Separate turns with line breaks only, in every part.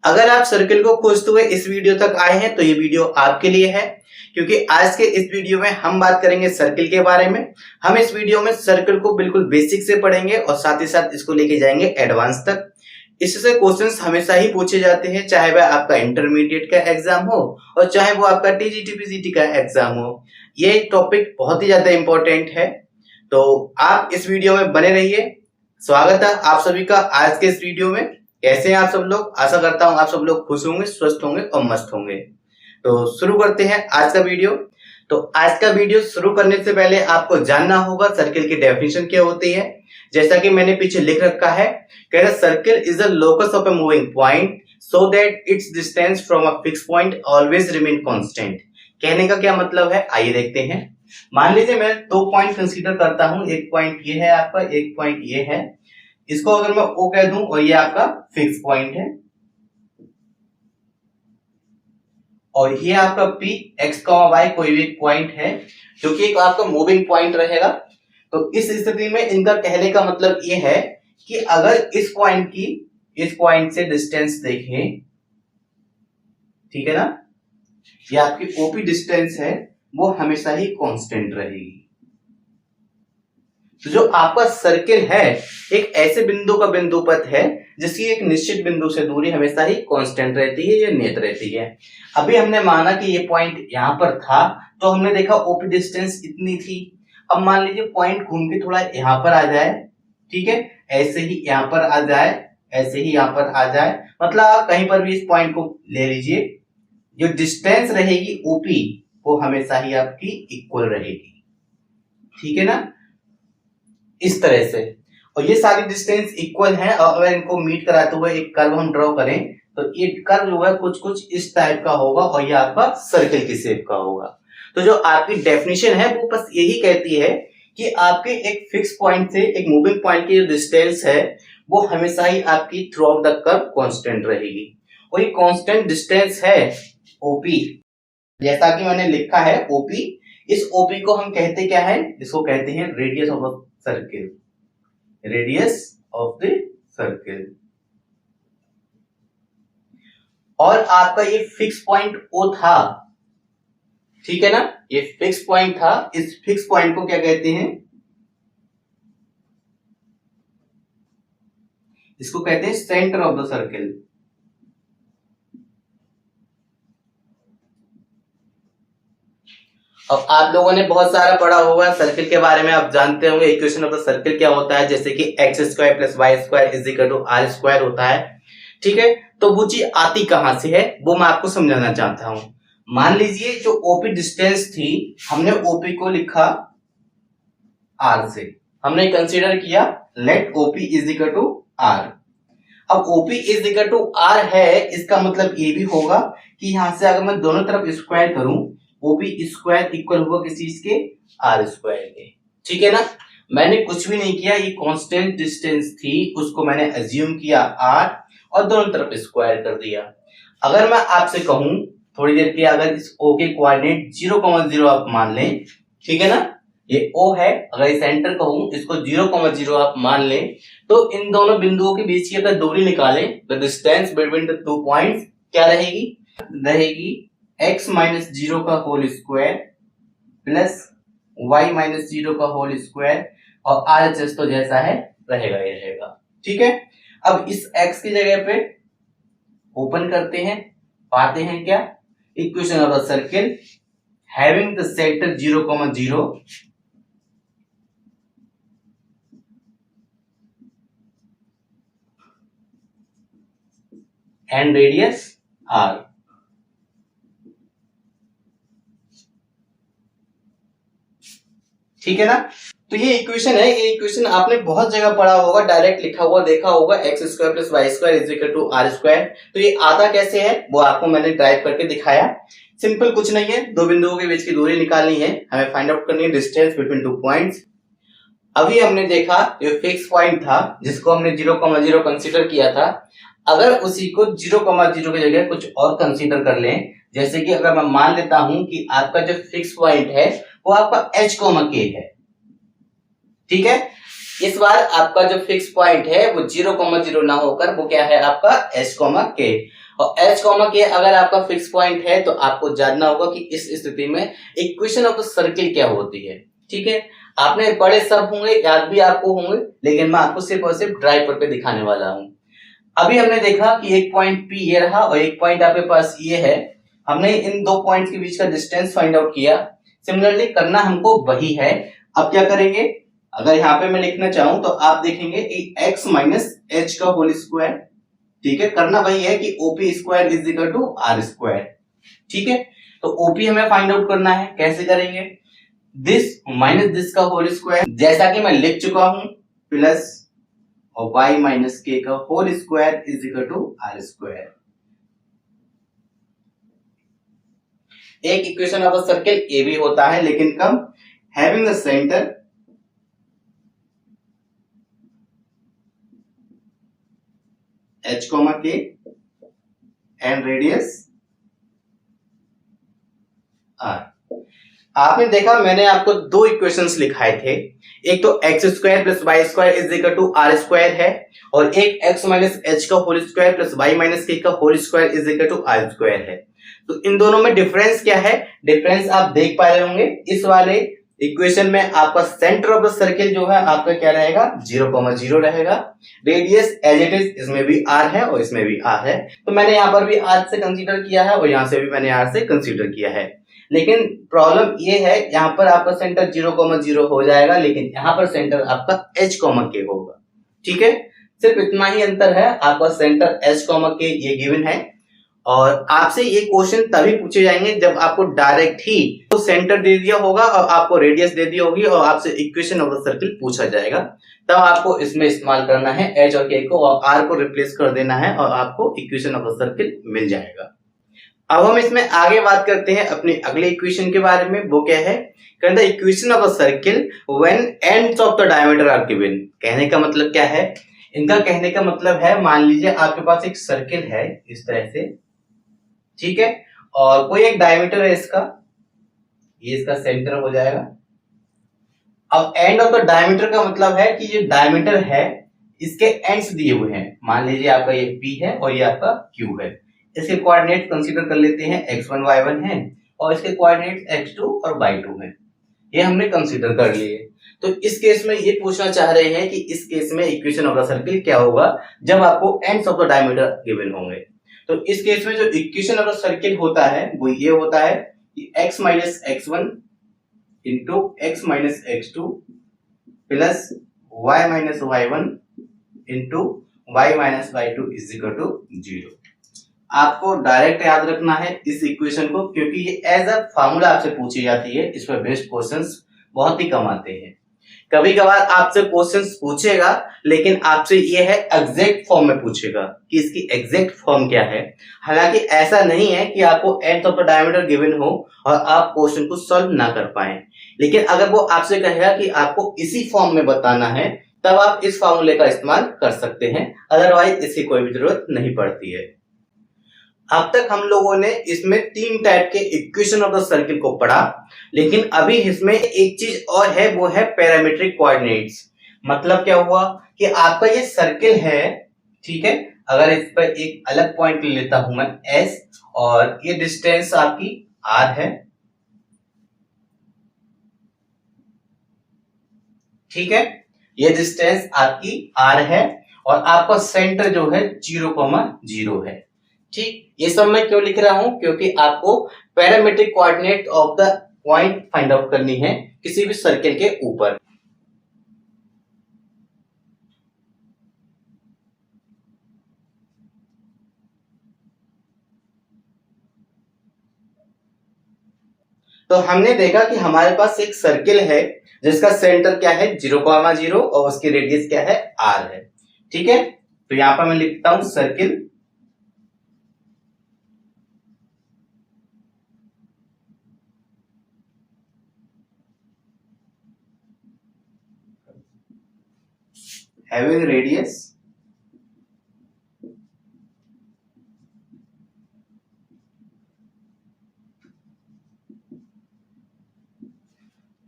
अगर आप सर्किल को खोजते हुए इस वीडियो तक आए हैं तो ये वीडियो आपके लिए है, क्योंकि आज के इस वीडियो में हम बात करेंगे सर्किल के बारे में। हम इस वीडियो में सर्किल को बिल्कुल बेसिक से पढ़ेंगे और साथ ही साथ इसको लेके जाएंगे एडवांस तक। इससे क्वेश्चंस हमेशा ही पूछे जाते हैं, चाहे वह आपका इंटरमीडिएट का एग्जाम हो और चाहे वो आपका टीजीटी पीजीटी का एग्जाम हो। ये टॉपिक बहुत ही ज्यादा इंपॉर्टेंट है, तो आप इस वीडियो में बने रहिए। स्वागत है आप सभी का आज के इस वीडियो में। कैसे हैं आप सब लोग? आशा करता हूं आप सब लोग खुश होंगे, स्वस्थ होंगे और मस्त होंगे। तो शुरू करते हैं आज का वीडियो। तो आज का वीडियो शुरू करने से पहले आपको जानना होगा सर्किल की डेफिनेशन क्या होती है। जैसा कि मैंने पीछे लिख रखा है, कह रहा circle is a locus of a moving point so that it's distance from a fix point always remain constant. कहने का क्या मतलब है, आइए देखते हैं। मान लीजिए मैं 2 पॉइंट कंसीडर करता हूं। एक पॉइंट ये है आपका, एक पॉइंट ये है। इसको अगर मैं O कह दूं और ये आपका फिक्स पॉइंट है, और ये आपका P X, Y कोई भी पॉइंट है जो कि एक आपका मूविंग पॉइंट रहेगा। तो इस स्थिति में इनका कहने का मतलब ये है कि अगर इस पॉइंट से डिस्टेंस देखें, ठीक है ना, ये आपकी OP डिस्टेंस है, वो हमेशा ही कांस्टेंट रहेगी। तो जो आपका सर्किल है एक ऐसे बिंदु का बिंदु पथ है जिसकी एक निश्चित बिंदु से दूरी हमेशा ही कांस्टेंट रहती है या नियत रहती है। अभी हमने माना कि ये पॉइंट यहां पर था, तो हमने देखा ओपी डिस्टेंस इतनी थी। अब मान लीजिए पॉइंट घूम के थोड़ा यहां पर आ जाए, ठीक है, ऐसे ही यहां पर आ जाए, ऐसे ही यहां पर आ जाए, मतलब आप कहीं पर भी इस पॉइंट को ले लीजिए, जो डिस्टेंस रहेगी ओपी वो हमेशा ही आपकी इक्वल रहेगी, ठीक है ना, इस तरह से। और ये सारी डिस्टेंस इक्वल है, और अगर इनको मीट कराते हुए एक कर्व हम ड्रॉ करें तो ये कर्व जो है कुछ कुछ इस टाइप का होगा और ये आपका सर्किल की शेप का होगा। तो जो आपकी डेफिनेशन है वो बस यही कहती है कि आपके एक फिक्स पॉइंट से एक मूविंग पॉइंट की जो डिस्टेंस है वो हमेशा ही आपकी through out the curve constant रहेगी। और ये कांस्टेंट डिस्टेंस है ओपी, जैसा कि मैंने लिखा है ओपी। इस ओपी को हम कहते क्या है, इसको कहते हैं radius of the circle, radius of the circle. और आपका ये फिक्स पॉइंट O था, ठीक है ना, ये फिक्स पॉइंट था। इस फिक्स पॉइंट को क्या कहते हैं, इसको कहते हैं सेंटर ऑफ द सर्किल। अब आप लोगों ने बहुत सारा पढ़ा होगा सर्किल के बारे में, आप जानते होंगे इक्वेशन ऑफ द सर्किल क्या होता है, जैसे कि x² + y² = r² होता है, ठीक है। तो वो चीज आती कहां से है वो मैं आपको समझाना चाहता हूं। मान लीजिए जो ओपी डिस्टेंस थी, हमने ओपी को लिखा r से, हमने कंसीडर किया लेट OP = r। अब OP = r है, इसका मतलब ये भी होगा कि यहां से अगर मैं दोनों तरफ स्क्वायर करूं, OP² इक्वल होगा किस चीज के, r² के, ठीक है ना। मैंने कुछ भी नहीं किया, ये कांस्टेंट डिस्टेंस थी, उसको मैंने अज्यूम किया r और दोनों तरफ स्क्वायर कर दिया। अगर मैं आपसे कहूं थोड़ी देर के, अगर इस O के कोऑर्डिनेट 0,0 आप मान लें, ठीक है ना, ये O है, अगर इस सेंटर कहूं इसको 0,0 आप मान लें, तो इन दोनों बिंदुओं के बीच की अगर दूरी निकालें, the distance between the 2 points क्या रहेगी, रहेगी x - 0 का होल स्क्वायर प्लस y - 0 का होल स्क्वायर, और RHS तो जैसा है रहेगा ही रहेगा, ठीक है। अब इस x की जगह पे ओपन करते हैं, पाते हैं क्या, equation of the circle having the centre 0,0 and radius r। ठीक है ना। तो ये इक्वेशन है, ये इक्वेशन आपने बहुत जगह पढ़ा होगा, डायरेक्ट लिखा हुआ देखा होगा, x² + y² = r²। तो ये आता कैसे है वो आपको मैंने ड्राइव करके दिखाया। सिंपल कुछ नहीं है, दो बिंदुओं के बीच की दूरी निकालनी है, हमें फाइंड आउट करनी है डिस्टेंस बिटवीन 2 पॉइंट्स। अभी हमने देखा जो फिक्स पॉइंट था जिसको हमने 0,0 कंसीडर किया था, अगर उसी को 0,0 की जगह कुछ और कंसीडर कर लें, जैसे कि अगर मैं मान लेता हूं कि आपका जो फिक्स पॉइंट है वो आपका h, k है, ठीक है। इस बार आपका जो फिक्स पॉइंट है वो 0,0 ना होकर वो क्या है आपका h, k। और h कॉमा के अगर आपका फिक्स पॉइंट है तो आपको जानना होगा कि इस स्थिति में इक्वेशन ऑफ द सर्किल क्या होती है। ठीक है, आपने पढ़े सब होंगे, याद भी आपको होंगे, लेकिन मैं आपको सिर्फ और सिर्फ ड्राइव पर पे दिखाने वाला हूं। अभी हमने देखा कि एक पॉइंट P ये रहा और एक पॉइंट आपके पास ये है। हमने इन दो पॉइंट्स के बीच का डिस्टेंस फाइंड आउट किया। सिमिलरली करना हमको वही है। अब क्या करेंगे, अगर यहाँ पे मैं लिखना चाहूं तो आप देखेंगे कि x माइनस एच का होल स्क्वायर, ठीक है, करना वही है कि OP square is equal to R square. ठीक है, तो OP हमें फाइंड आउट करना है, कैसे करेंगे, दिस माइनस दिस का होल स्क्वायर, जैसा कि मैं लिख चुका हूं, प्लस और y माइनस के का whole square is equal to R square. एक इक्वेशन ऑफ अ सर्किल ए भी होता है, लेकिन कब, having the centre h comma k and radius r। आपने देखा मैंने आपको दो इक्वेशंस लिखाए थे, एक तो x square plus y square is equal to r square है, और एक एक्स माइनस एच का whole square plus y minus k का whole square is equal to r square है। तो इन दोनों में डिफरेंस क्या है, डिफरेंस आप देख पा रहे होंगे। इस वाले इक्वेशन में आपका सेंटर ऑफ द सर्किल जो है आपका क्या रहेगा, 0,0 रहेगा। रेडियस एज इट इज, इसमें भी आर है और इसमें भी आर है, तो मैंने यहाँ पर भी आर से कंसीडर किया है और यहाँ से भी मैंने आर से कंसीडर किया है। लेकिन प्रॉब्लम ये है, यहाँ पर आपका सेंटर 0,0 हो जाएगा, लेकिन यहाँ पर सेंटर आपका h के होगा। ठीक है, सिर्फ इतना ही अंतर है, आपका सेंटर h के ये गिवन है। और आपसे ये क्वेश्चन तभी पूछे जाएंगे जब आपको डायरेक्ट ही तो सेंटर दे दिया होगा और आपको रेडियस दे दी होगी और आपसे इक्वेशन ऑफ द सर्किल पूछा जाएगा, तब आपको इसमें इस्तेमाल करना है h और k को, और r को रिप्लेस कर देना है और आपको इक्वेशन ऑफ द सर्किल मिल जाएगा। अब हम इसमें आगे बात करते हैं अपने अगले इक्वेशन के बारे में। वो क्या है, the equation of a circle when ends of the diameter are given. कहने का मतलब क्या है, इनका कहने का मतलब है, मान लीजिए आपके पास एक सर्किल है इस तरह से, ठीक है, और कोई एक डायमीटर है इसका, ये इसका सेंटर हो जाएगा। अब एंड ऑफ द डायमीटर का मतलब है कि ये डायमीटर है, इसके एंड्स दिए हुए हैं, मान लीजिए आपका ये P है और ये आपका Q है। इसके कोऑर्डिनेट कंसीडर कर लेते हैं, x1 y1 है और इसके कोऑर्डिनेट x2 और y2 है, ये हमने कंसीडर कर लिए। तो इस केस में ये पूछना चाह रहे हैं कि इस केस में इक्वेशन ऑफ द सर्किल क्या होगा जब आपको ends of the diameter given होंगे। तो इस केस में जो इक्वेशन ऑफ द सर्किल होता है वो ये होता है कि x minus x1 into x minus x2 plus y minus y1 into y minus y2 is equal to 0। आपको डायरेक्ट याद रखना है इस इक्वेशन को, क्योंकि ये एज अ फार्मूला आपसे पूछी जाती है, इस पर बेस्ड क्वेश्चंस बहुत ही कम आते हैं। कभी कभार आपसे क्वेश्चंस पूछेगा, लेकिन आपसे ये है एग्जैक्ट फॉर्म में पूछेगा कि इसकी एग्जैक्ट फॉर्म क्या है। हालांकि ऐसा नहीं है कि आपको end of the diameter given हो और आप क्वेश्चन को सॉल्व ना कर पाए, लेकिन अगर वो आपसे कहेगा कि आपको इसी फॉर्म में बताना है, तब आप इस फॉर्मूले का इस्तेमाल कर सकते हैं, अदरवाइज इसकी कोई भी जरूरत नहीं पड़ती है। अब तक हम लोगों ने इसमें तीन टाइप के इक्वेशन ऑफ द सर्किल को पढ़ा, लेकिन अभी इसमें एक चीज और है, वो है पैरामीट्रिक कोऑर्डिनेट्स। मतलब क्या हुआ कि आपका ये सर्किल है, ठीक है, अगर इस पर एक अलग पॉइंट ले लेता हूं मैं S, और ये डिस्टेंस आपकी R है, ठीक है, ये डिस्टेंस आपकी R है और आपका सेंटर जो है 0,0 है। ठीक, ये सब मैं क्यों लिख रहा हूं, क्योंकि आपको parametric coordinate of the point find out करनी है किसी भी सर्किल के ऊपर। तो हमने देखा कि हमारे पास एक सर्किल है जिसका सेंटर क्या है 0,0 और उसकी रेडियस क्या है R है। ठीक है, तो यहां पर मैं लिखता हूं सर्किल having radius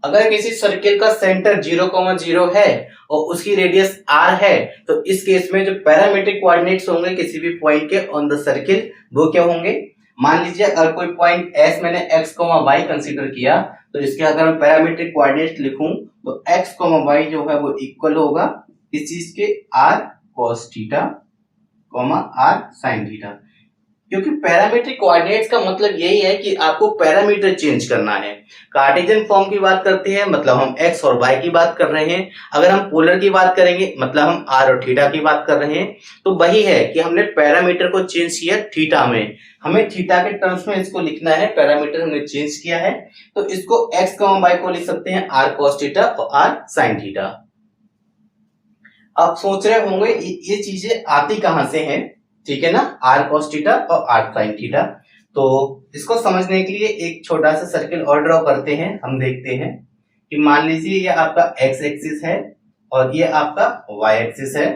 अगर किसी सर्किल का सेंटर 0,0 है और उसकी रेडियस r है तो इस केस में जो पैरामीट्रिक कोऑर्डिनेट्स होंगे किसी भी पॉइंट के ऑन द सर्किल वो क्या होंगे। मान लीजिए अगर कोई पॉइंट s मैंने x, y कंसीडर किया तो इसके अगर मैं पैरामीट्रिक कोऑर्डिनेट लिखूं तो x, y जो है वो इक्वल होगा इस चीज के r cos theta, r sin theta. क्योंकि पैरामीट्रिक कोऑर्डिनेट्स का मतलब यही है कि आपको पैरामीटर चेंज करना है। कार्टेशियन फॉर्म की बात करते हैं मतलब हम x और y की बात कर रहे हैं, अगर हम पोलर की बात करेंगे मतलब हम r और थीटा की बात कर रहे हैं। तो वही है कि हमने पैरामीटर को चेंज किया थीटा में, हमें थीटा के टर्म्स में इसको लिखना है, पैरामीटर हमने चेंज किया है तो इसको x, y को लिख सकते हैं r cos थीटा और r sin थीटा। आप सोच रहे होंगे ये चीजें आती कहां से हैं, ठीक है ना, r cos थीटा और r sin थीटा। तो इसको समझने के लिए एक छोटा सा सर्किल और ड्रॉ करते हैं। हम देखते हैं कि मान लीजिए ये आपका x एक्सिस है और ये आपका y एक्सिस है,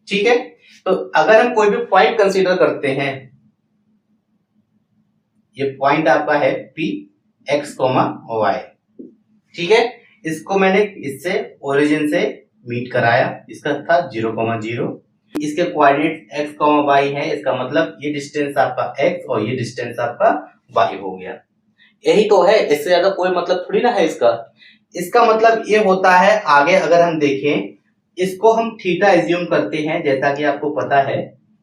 ठीक है। तो अगर हम कोई भी पॉइंट कंसीडर करते हैं, ये पॉइंट आपका है P x, y, ठीक है। इसको मैंने इससे ओरिजिन से मीट कराया, इसका था 0,0, इसके कोऑर्डिनेट x, y है, इसका मतलब ये डिस्टेंस आपका x और ये डिस्टेंस आपका y हो गया। यही तो है, इससे ज्यादा कोई मतलब थोड़ी ना है इसका। इसका मतलब ये होता है आगे अगर हम देखें, इसको हम थीटा एज्यूम करते हैं, जैसा कि आपको पता है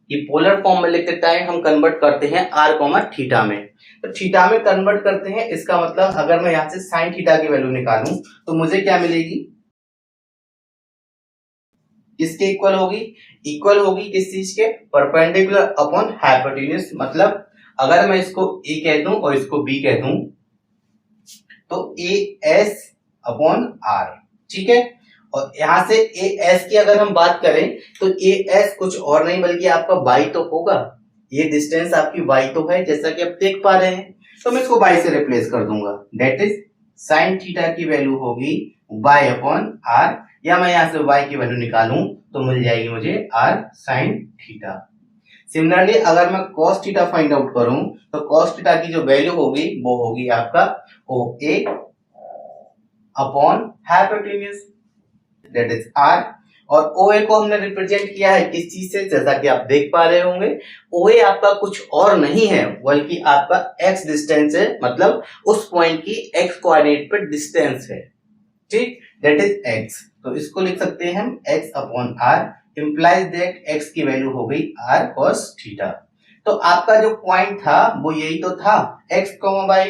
कि पोलर फॉर्म में लिखते टाइम हम कन्वर्ट करते हैं r, थीटा में। तो थीटा में कन्वर्ट करते हैं, इसका मतलब अगर मैं यहां से साइन थीटा की वैल्यू निकालूं तो मुझे क्या मिलेगी, किसके इक्वल होगी, इक्वल होगी किस चीज के, परपेंडिकुलर अपॉन हाइपोटेन्यूज। मतलब अगर मैं इसको a कह दूं और इसको b कह दूं तो as अपॉन r, ठीक है। और यहां से as की अगर हम बात करें तो as कुछ और नहीं बल्कि आपका y तो होगा, ये डिस्टेंस आपकी y तो है जैसा कि आप देख पा रहे हैं। तो मैं इसको y से रिप्लेस कर दूंगा, दैट इज साइन थीटा की वैल्यू होगी y अपॉन r, या मैं यहां से y की वैल्यू निकालूं तो मिल जाएगी मुझे r sin थीटा। सिमिलरली अगर मैं cos थीटा फाइंड आउट करूं तो cos थीटा की जो वैल्यू होगी वो होगी आपका OA upon hypotenuse, that is r। और OA को हमने रिप्रेजेंट किया है किस चीज से, जैसा कि आप देख पा रहे होंगे OA आपका कुछ और नहीं है बल्कि आपका x डिस्टेंस है, मतलब उस पॉइंट की x कोऑर्डिनेट पर डिस्टेंस है, ठीक, दैट इज x। तो इसको लिख सकते हैं हम x upon r, implies that x की वैल्यू हो गई r cos थीटा। तो आपका जो पॉइंट था वो यही तो था x, y,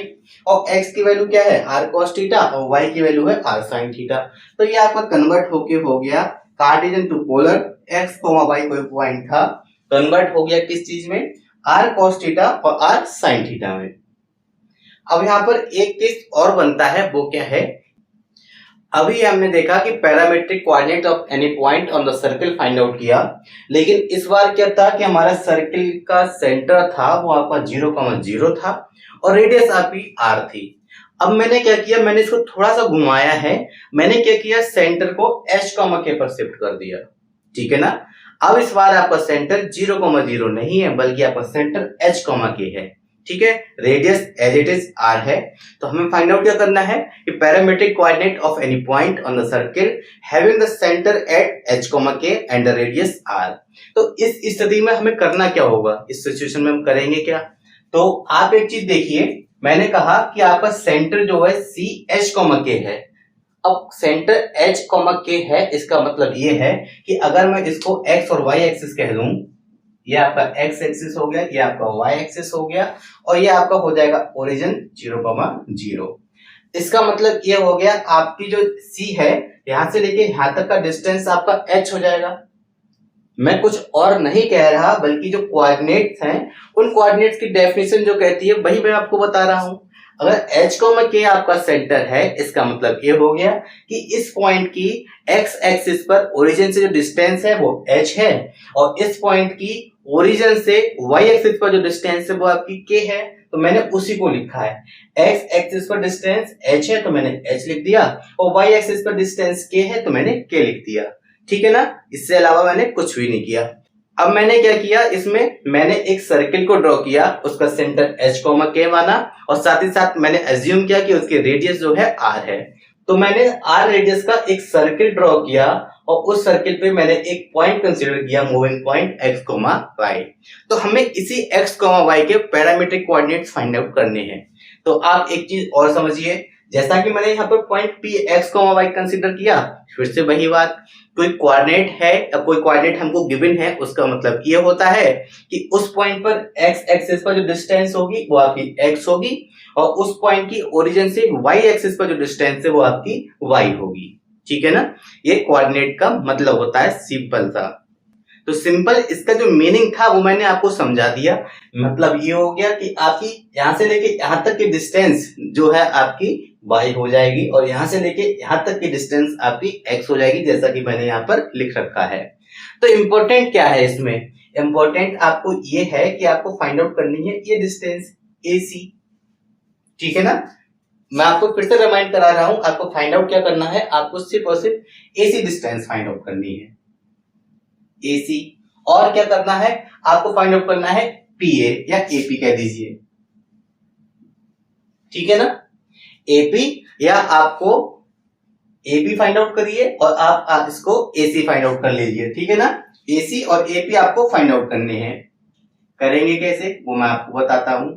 और x की वैल्यू क्या है r cos थीटा और y की वैल्यू है r sin थीटा। तो ये आपका कन्वर्ट होके हो गया Cartesian to polar, x, y कोई पॉइंट था, कन्वर्ट हो गया किस चीज में, r cos थीटा और r sin थीटा में। अब यहाँ पर एक केस और बनता है, वो क्या है, अभी हमने देखा कि parametric coordinate of any point on the circle find out किया, लेकिन इस बार क्या था कि हमारा सर्किल का सेंटर था वो आपका 0,0 था और रेडियस आपकी r थी। अब मैंने क्या किया, मैंने इसको थोड़ा सा घुमाया है, मैंने क्या किया, सेंटर को h, k पर शिफ्ट कर दिया, ठीक है ना। अब इस बार आपका सेंटर 0,0 नहीं है बल्कि आपका सेंटर h, k है, ठीक है, radius as it is r है। तो हमें फाइंड आउट क्या करना है कि parametric coordinate of any point on the circle having the centre at h, k and the radius r। तो इस स्थिति में हमें करना क्या होगा, इस सिचुएशन में हम करेंगे क्या, तो आप एक चीज देखिए, मैंने कहा कि आपका सेंटर जो है c, h, k है। अब सेंटर h, k है, इसका मतलब ये है कि अगर मैं इसको x और y एक्सिस कह दूं, ये आपका x एक्सिस हो गया, ये आपका y एक्सिस हो गया और ये आपका हो जाएगा ओरिजिन 0,0। इसका मतलब ये हो गया आपकी जो c है यहां से लेके यहां तक का डिस्टेंस आपका h हो जाएगा। मैं कुछ और नहीं कह रहा बल्कि जो कोऑर्डिनेट्स हैं उन कोऑर्डिनेट्स की डेफिनेशन जो कहती है वही मैं आपको बता रहा हूं। अगर h, k आपका सेंटर है, इसका मतलब ये हो गया कि इस पॉइंट की x एक्सिस पर ओरिजिन से जो डिस्टेंस है वो h है और इस पॉइंट की ओरिजिन से y एक्सिस पर जो डिस्टेंस है वो आपकी k है, तो मैंने उसी को लिखा है। x एक्सिस पर डिस्टेंस h है तो मैंने h लिख दिया और y एक्सिस पर डिस्टेंस k है तो मैंने k लिख दिया, ठीक है ना, इससे अलावा मैंने कुछ भी नहीं किया। अब मैंने क्या किया, इसमें मैंने एक सर्किल को ड्रॉ किया, उसका सेंटर h, k माना, और साथ ही साथ मैंने एज्यूम किया कि उसकी रेडियस जो है r है। तो मैंने r रेडियस का एक सर्किल ड्रॉ किया और उस सर्किल पे मैंने एक पॉइंट कंसीडर किया, मूविंग पॉइंट x, y। तो हमें इसी x, y के पैरामीट्रिक कोऑर्डिनेट्स फाइंड आउट करने हैं। तो आप एक चीज और समझिए, जैसा कि मैंने यहाँ पर point p, x, y consider किया, फिर से वही बात, कोई कोऑर्डिनेट है या कोई कोऑर्डिनेट हमको गिवन है, उसका मतलब ये होता है कि उस पॉइंट पर x एक्सिस पर जो डिस्टेंस होगी वो आपकी x होगी, और उस पॉइंट की ओरिजिन से y एक्सिस पर जो डिस्टेंस है वो आपकी y होगी। ठीक है ना, ये कोऑर्डिनेट का मतलब होता है, सिंपल सा। तो सिंपल इसका जो मीनिंग था वो मैंने आपको समझा दिया। मतलब ये हो गया कि आपकी यहां से लेके यहां तक की डिस्टेंस जो है आपकी y हो जाएगी, और यहां से लेके यहां तक की डिस्टेंस आपकी x हो जाएगी, जैसा कि मैंने यहाँ पर लिख रखा है। तो इंपॉर्टेंट क्या है इसमें, इंपॉर्टेंट आपको ये है कि आपको फाइंड आउट करनी है ये डिस्टेंस AC। ठीक है ना, मैं आपको फिर से रिमाइंड करा रहा हूं, आपको फाइंड आउट क्या करना है, आपको सिर्फ और सिर्फ AC डिस्टेंस फाइंड आउट करनी है, AC। और क्या करना है, आपको फाइंड आउट करना है PA या AP कह दीजिए। ठीक है ना, AP या आपको AP फाइंड आउट करिए और आप इसको AC फाइंड आउट कर लीजिए। ठीक है ना, AC और AP आपको फाइंड आउट करने हैं। करेंगे कैसे वो मैं आपको बताता हूं।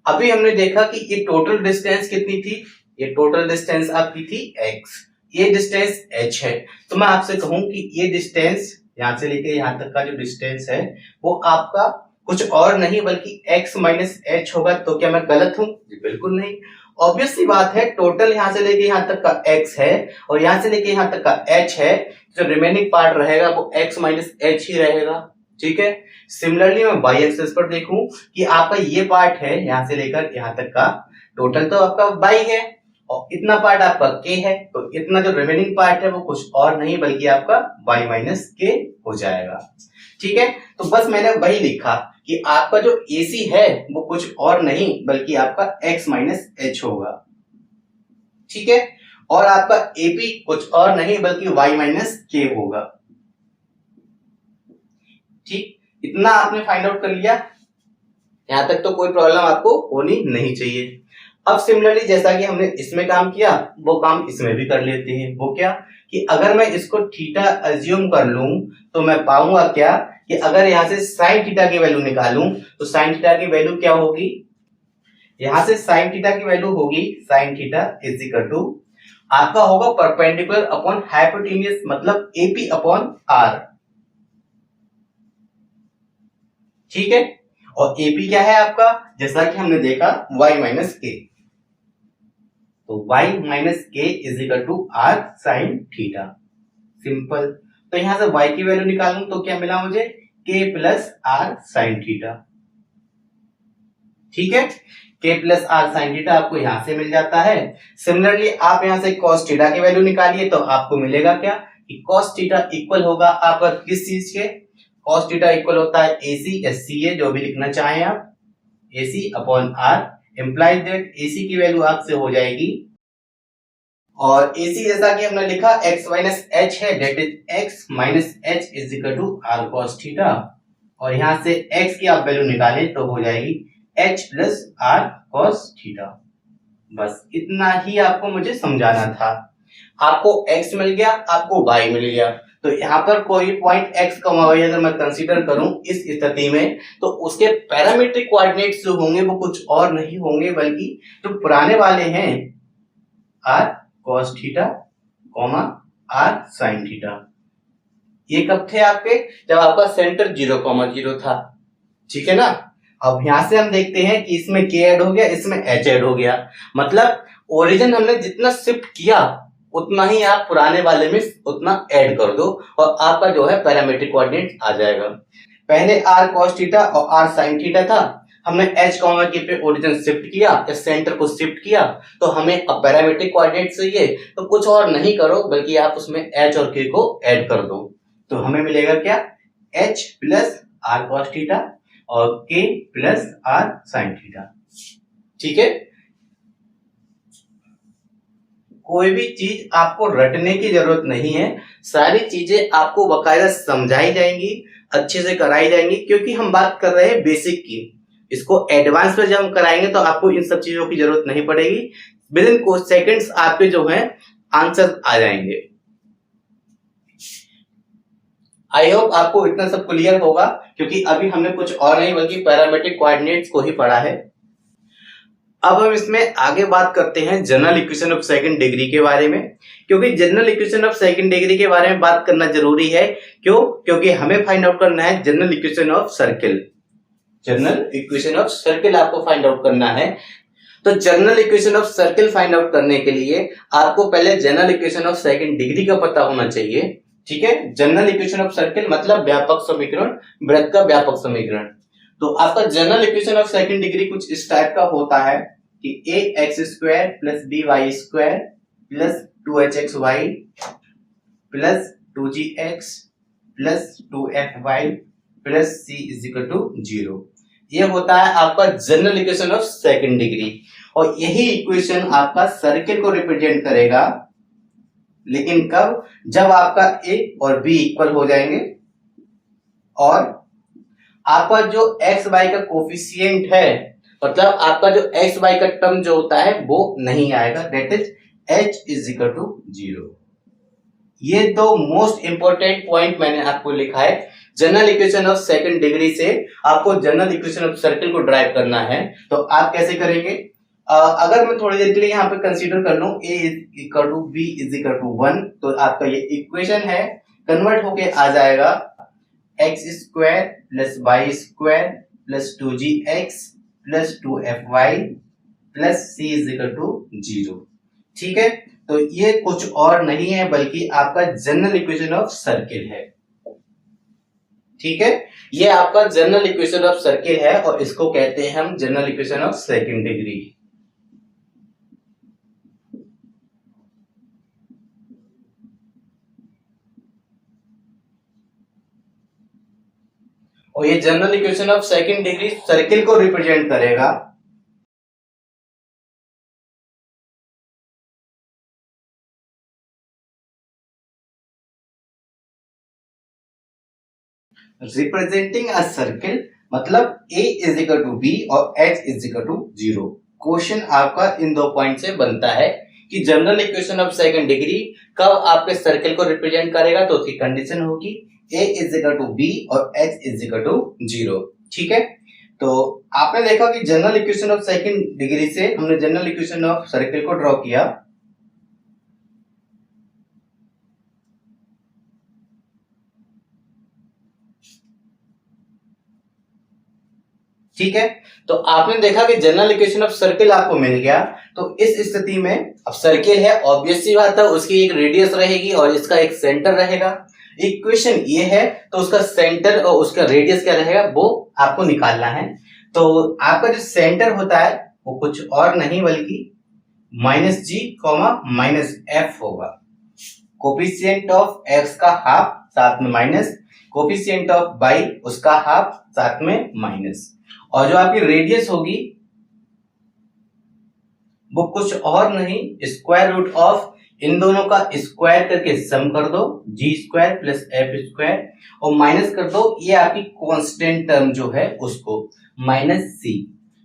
अभी हमने देखा कि ये टोटल डिस्टेंस कितनी थी, ये टोटल डिस्टेंस आपकी थी x, ये डिस्टेंस h है। तो मैं आपसे कहूं कि ये डिस्टेंस यहां से लेके यहां तक का जो डिस्टेंस है वो आपका कुछ और नहीं बल्कि x माइनस h होगा। तो क्या मैं गलत हूं? जी बिल्कुल नहीं। ऑब्वियस सी बात है, टोटल यहां से लेके यहां तक का x है और यहां से लेके यहां तक का h है, जो रिमेनिंग पार्ट रहेगा वो x माइनस h ही रहेगा। ठीक है, सिमिलरली मैं y एक्सिस पर देखूं कि आपका ये पार्ट है यहां से लेकर यहां तक का, टोटल तो आपका y है और इतना पार्ट आपका k है, तो इतना जो रिमेनिंग पार्ट है वो कुछ और नहीं बल्कि आपका y माइनस k हो जाएगा। ठीक है, तो बस मैंने वही लिखा कि आपका जो AC है वो कुछ और नहीं बल्कि आपका x माइनस h होगा। ठीक है, और आपका AP कुछ और नहीं बल्कि y माइनस k होगा। ठीक, इतना आपने फाइंड आउट कर लिया, यहां तक तो कोई प्रॉब्लम आपको होनी नहीं चाहिए। अब सिमिलरली जैसा कि हमने इसमें काम किया वो काम इसमें भी कर लेते हैं। वो क्या कि अगर मैं इसको थीटा अज्यूम कर लूं तो मैं पाऊंगा क्या कि अगर यहां से साइन थीटा की वैल्यू निकालूं तो साइन थीटा की वैल्यू क्या होगी, यहां से साइन थीटा की वैल्यू होगी sine theta is equal to आपका होगा परपेंडिकुलर अपॉन हाइपोटेन्यूस, मतलब AP अपॉन R। ठीक है, और AP क्या है आपका, जैसा कि हमने देखा y माइनस k, तो y minus k is equal to r sine theta. Simple, तो यहां से y की वैल्यू निकालूं तो क्या मिला मुझे, k plus r sine theta. ठीक है, k plus r sine theta आपको यहां से मिल जाता है। सिमिलरली आप यहां से cos थीटा की वैल्यू निकालिए तो आपको मिलेगा क्या कि cos थीटा इक्वल होगा आपका किस चीज के, cos थीटा इक्वल होता है AC या CA, जो भी लिखना चाहें आप, AC upon R, implies that AC की वैल्यू आपसे हो जाएगी, और AC जैसा कि हमने लिखा x माइनस h है, that is x minus h is equal to r cos theta, और यहां से x की आप वैल्यू निकालें तो हो जाएगी h plus r cos theta. बस इतना ही आपको मुझे समझाना था। आपको x मिल गया, आपको y मिल गया, तो यहाँ पर कोई पॉइंट x, y अगर मैं कंसीडर करूं इस स्थिति में तो उसके पैरामीट्रिक कोऑर्डिनेट्स जो होंगे वो कुछ और नहीं होंगे बल्कि जो पुराने वाले हैं r cos theta, r sin theta. ये कब थे आपके, जब आपका सेंटर 0, 0 था। ठीक है ना, अब यहां से हम देखते हैं कि इसमें k ऐड हो गया, इसमें h ऐड हो गया, मतलब ओरिजिन हमने जितना शिफ्ट किया उतना ही आप पुराने वाले में उतना ऐड कर दो और आपका जो है पैरामीट्रिक कोऑर्डिनेट आ जाएगा। पहले r cos थीटा और r sin थीटा था, हमने h k पे ओरिजिन शिफ्ट किया, इस सेंटर को शिफ्ट किया, तो हमें अब पैरामीट्रिक कोऑर्डिनेट चाहिए, तो कुछ और नहीं करो बल्कि आप उसमें h और k को ऐड कर दो, तो हमें मिलेगा क्या, h plus r cos theta और k plus r sin theta. ठीक है, कोई भी चीज आपको रटने की जरूरत नहीं है, सारी चीजें आपको बकायदा समझाई जाएंगी। अच्छे से कराई जाएंगी, क्योंकि हम बात कर रहे हैं बेसिक की। इसको एडवांस में जब हम कराएंगे तो आपको इन सब चीजों की जरूरत नहीं पड़ेगी। विद इन कुछ सेकेंड्स आपके जो है आंसर आ जाएंगे। आई होप आपको इतना सब क्लियर होगा, क्योंकि अभी हमने कुछ और नहीं बल्कि पैरामेट्रिक कोऑर्डिनेट्स को ही पढ़ा है। अब हम इसमें आगे बात करते हैं general equation of second degree के बारे में, क्योंकि general equation of second degree के बारे में बात करना जरूरी है। क्यों? क्योंकि हमें फाइंड आउट करना है general equation of circle. General equation of circle आपको फाइंड आउट करना है। तो general equation of circle find out करने के लिए आपको पहले general equation of second degree का पता होना चाहिए। ठीक है, जनरल इक्वेशन ऑफ सर्किल मतलब व्यापक समीकरण, वृत्त का व्यापक समीकरण। तो आपका general equation of second degree कुछ इस टाइप का होता है कि a x square plus b y square plus 2hxy plus 2gx plus 2fy plus c is equal to 0। ये होता है आपका general equation of second degree, और यही इक्वेशन आपका सर्किल को रिप्रेजेंट करेगा। लेकिन कब? जब आपका a और b इक्वल हो जाएंगे और आपका जो x y का कोफिशिएंट है, मतलब आपका जो x y का टर्म जो होता है वो नहीं आएगा, that is h is equal to 0। ये दो मोस्ट इंपॉर्टेंट पॉइंट मैंने आपको लिखा है। General equation of second degree से आपको जनरल इक्वेशन ऑफ सर्किल को ड्राइव करना है, तो आप कैसे करेंगे? अगर मैं थोड़ी देर के लिए यहाँ पे कंसीडर कर लूं a is equal to b is equal to 1, तो आपका ये इक्वेशन है कन्वर्ट होके आ जाएगा x square plus y square plus 2gx plus 2fy plus c is equal to 0। ठीक है, तो ये कुछ और नहीं है बल्कि आपका जनरल इक्वेशन ऑफ सर्किल है। ठीक है, ये आपका जनरल इक्वेशन ऑफ सर्किल है और इसको कहते हैं हम general equation of second degree. और ये general equation of second degree circle को रिप्रेजेंट करेगा। रिप्रेजेंटिंग अ सर्किल मतलब a is equal to b और h is equal to 0। Question आपका इन दो पॉइंट से बनता है कि general equation of second degree कब आपके सर्किल को रिप्रेजेंट करेगा, तो उसकी कंडीशन होगी a is equal to b और h इज इक्वल टू 0। ठीक है, तो आपने देखा कि general equation of second degree से हमने जनरल इक्वेशन ऑफ सर्किल को ड्रॉ किया। ठीक है, तो आपने देखा कि जनरल इक्वेशन ऑफ सर्किल आपको मिल गया। तो इस स्थिति में अब सर्किल है, ऑब्वियस सी बात है उसकी एक रेडियस रहेगी और इसका एक सेंटर रहेगा। इक्वेशन ये है तो उसका सेंटर और उसका रेडियस क्या रहेगा वो आपको निकालना है। तो आपका जो सेंटर होता है वो कुछ और नहीं बल्कि -g, -f होगा। कोफिशिएंट ऑफ x का हाफ साथ में माइनस, कोफिशिएंट ऑफ y उसका हाफ साथ में माइनस, और जो आपकी रेडियस होगी वो कुछ और नहीं, स्क्वायर रूट ऑफ इन दोनों का स्क्वायर करके सम कर दो, जी स्क्वायर प्लस एफ स्क्वायर, और माइनस कर दो ये आपकी कांस्टेंट टर्म जो है उसको, माइनस सी।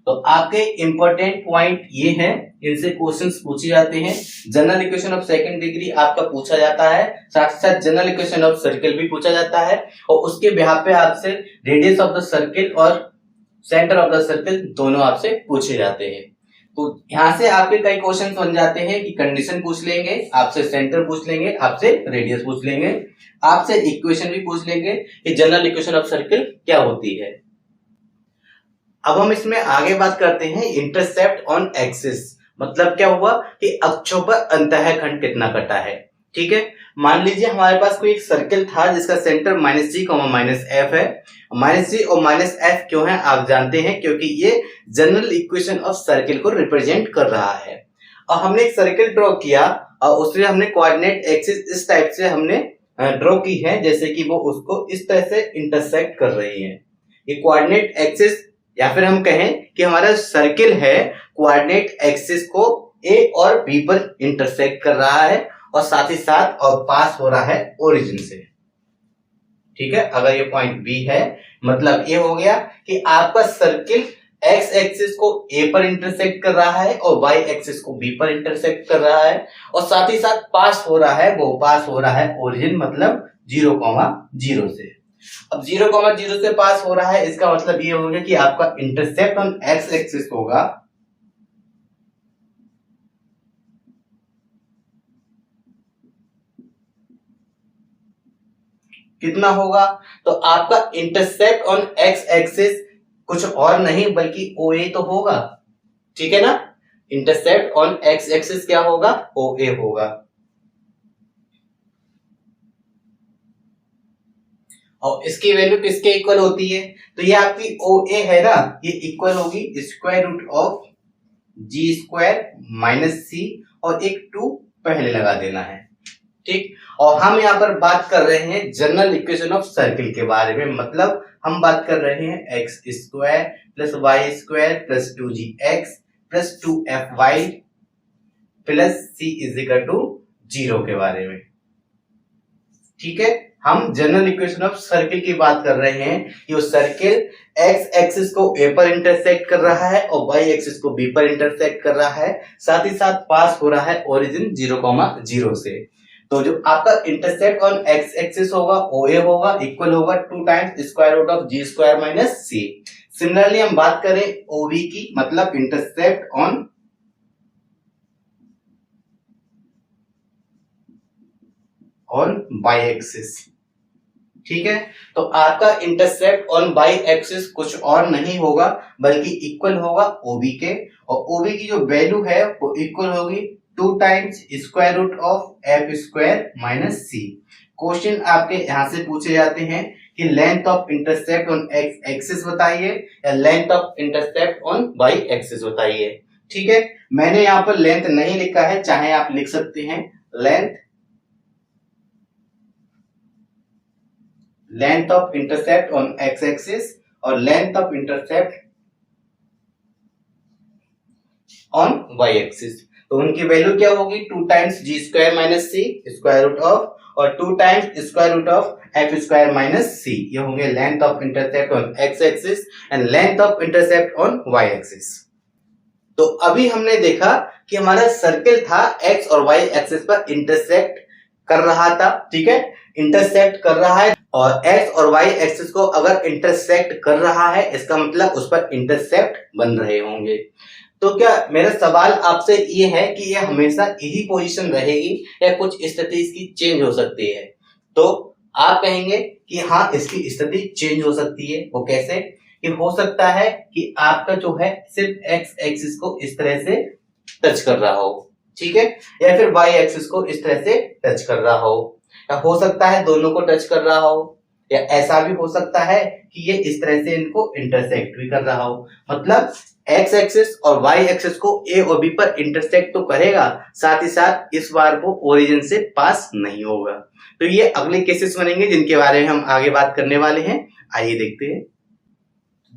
तो आपके इंपॉर्टेंट पॉइंट ये है, इनसे क्वेश्चंस पूछे जाते हैं। General equation of second degree आपका पूछा जाता है, साथ ही साथ जनरल इक्वेशन ऑफ सर्किल भी पूछा जाता है, और उसके बिहाफ पे आपसे रेडियस ऑफ द सर्किल और सेंटर ऑफ द सर्किल दोनों आपसे पूछे जाते हैं। तो यहां से आपके कई क्वेश्चन बन जाते हैं कि कंडीशन पूछ लेंगे, आपसे सेंटर पूछ लेंगे, आपसे रेडियस पूछ लेंगे, आपसे इक्वेशन भी पूछ लेंगे कि जनरल इक्वेशन ऑफ सर्किल क्या होती है। अब हम इसमें आगे बात करते हैं इंटरसेप्ट ऑन एक्सिस, मतलब क्या हुआ कि अक्षों पर अंतःखंड कितना कटा है। ठीक है, मान लीजिए हमारे पास कोई एक सर्किल था जिसका सेंटर -g, -f है। -g और -f क्यों है आप जानते हैं, क्योंकि ये जनरल इक्वेशन ऑफ सर्किल को रिप्रेजेंट कर रहा है। और हमने एक सर्किल ड्रॉ किया और उसमें हमने कोऑर्डिनेट एक्सिस इस टाइप से हमने ड्रॉ की है, जैसे कि वो उसको इस तरह से इंटरसेक्ट कर रही है। ये कोऑर्डिनेट एक्सिस, या फिर हम कहें कि हमारा सर्किल है कोऑर्डिनेट एक्सिस को a और b पर इंटरसेक्ट कर रहा है और साथ ही साथ और पास हो रहा है ओरिजिन से। ठीक है, अगर ये पॉइंट बी है मतलब ये हो गया कि आपका सर्किल एक्स एक्सिस को ए पर इंटरसेक्ट कर रहा है और वाई एक्सिस को बी पर इंटरसेक्ट कर रहा है और साथ ही साथ पास हो रहा है, वो पास हो रहा है ओरिजिन मतलब 0,0 से। अब 0,0 से पास हो रहा है, इसका मतलब ये हो गया कि आपका इंटरसेप्ट ऑन एक्स एक्सिस होगा कितना होगा, तो आपका इंटरसेप्ट ऑन एक्स एक्सिस कुछ और नहीं बल्कि ओ ए तो होगा, ठीक है ना। इंटरसेप्ट ऑन एक्स एक्सिस क्या होगा, ओ ए होगा। और इसकी वैल्यू किसके इक्वल होती है, तो ये आपकी ओ ए है ना, ये इक्वल होगी square root of g square minus c और एक 2 पहले लगा देना है, ठीक। और हम यहाँ पर बात कर रहे हैं जनरल इक्वेशन ऑफ सर्किल के बारे में, मतलब हम बात कर रहे हैं x square plus y square plus 2gx plus 2fy plus c is equal to 0 के बारे में, ठीक है। हम जनरल इक्वेशन ऑफ सर्किल की बात कर रहे हैं कि वो सर्किल एक्स एक्सिस को ए पर इंटरसेक्ट कर रहा है और वाई एक्सिस को बी पर इंटरसेक्ट कर रहा है, साथ ही साथ पास हो रहा है ओरिजिन 0,0 से। तो जो आपका इंटरसेप्ट ऑन एक्स एक्सिस होगा ओ ए होगा इक्वल होगा 2 times square root of g square minus c. Similarly हम बात करें ओबी की, मतलब इंटरसेप्ट ऑन वाई एक्सिस, ठीक है। तो आपका इंटरसेप्ट ऑन वाई एक्सिस कुछ और नहीं होगा बल्कि इक्वल होगा ओबी के, और ओबी की जो वैल्यू है वो इक्वल होगी 2 times square root of f square minus c. Question आपके यहां से पूछे जाते हैं कि length of intercept on x axis बताइए या length of intercept on y axis बताइए, ठीक है। मैंने यहां पर लेंथ नहीं लिखा है, चाहे आप लिख सकते हैं length of intercept on x axis और length of intercept on y axis. तो उनकी वैल्यू क्या होगी, 2 times g square minus c square root of और 2 times square root of f square minus c. ये होंगे length of intercept on x axis and length of intercept on y axis. तो अभी हमने देखा कि हमारा सर्किल था एक्स और वाई एक्सिस पर इंटरसेक्ट कर रहा था, ठीक है, इंटरसेक्ट कर रहा है। और एक्स और वाई एक्सिस को अगर इंटरसेक्ट कर रहा है इसका मतलब उस पर इंटरसेप्ट बन रहे होंगे। तो क्या मेरा सवाल आपसे ये है कि ये हमेशा यही पोजीशन रहेगी या कुछ स्थिति इसकी चेंज हो सकती है, तो आप कहेंगे कि हाँ इसकी स्थिति चेंज हो सकती है। वो कैसे, कि हो सकता है कि आपका जो है सिर्फ एक्स एक्सिस को इस तरह से टच कर रहा हो, ठीक है, या फिर वाई एक्सिस को इस तरह से टच कर रहा हो सकता है दोनों को टच कर रहा हो, या ऐसा भी हो सकता है कि ये इस तरह से इनको इंटरसेक्ट भी कर रहा हो। मतलब एक्स एक्सिस और वाई एक्सिस को ए और बी पर इंटरसेक्ट तो करेगा, साथ ही साथ इस बार वो ओरिजिन से पास नहीं होगा। तो ये अगले केसेस बनेंगे जिनके बारे में हम आगे बात करने वाले हैं। आइए देखते हैं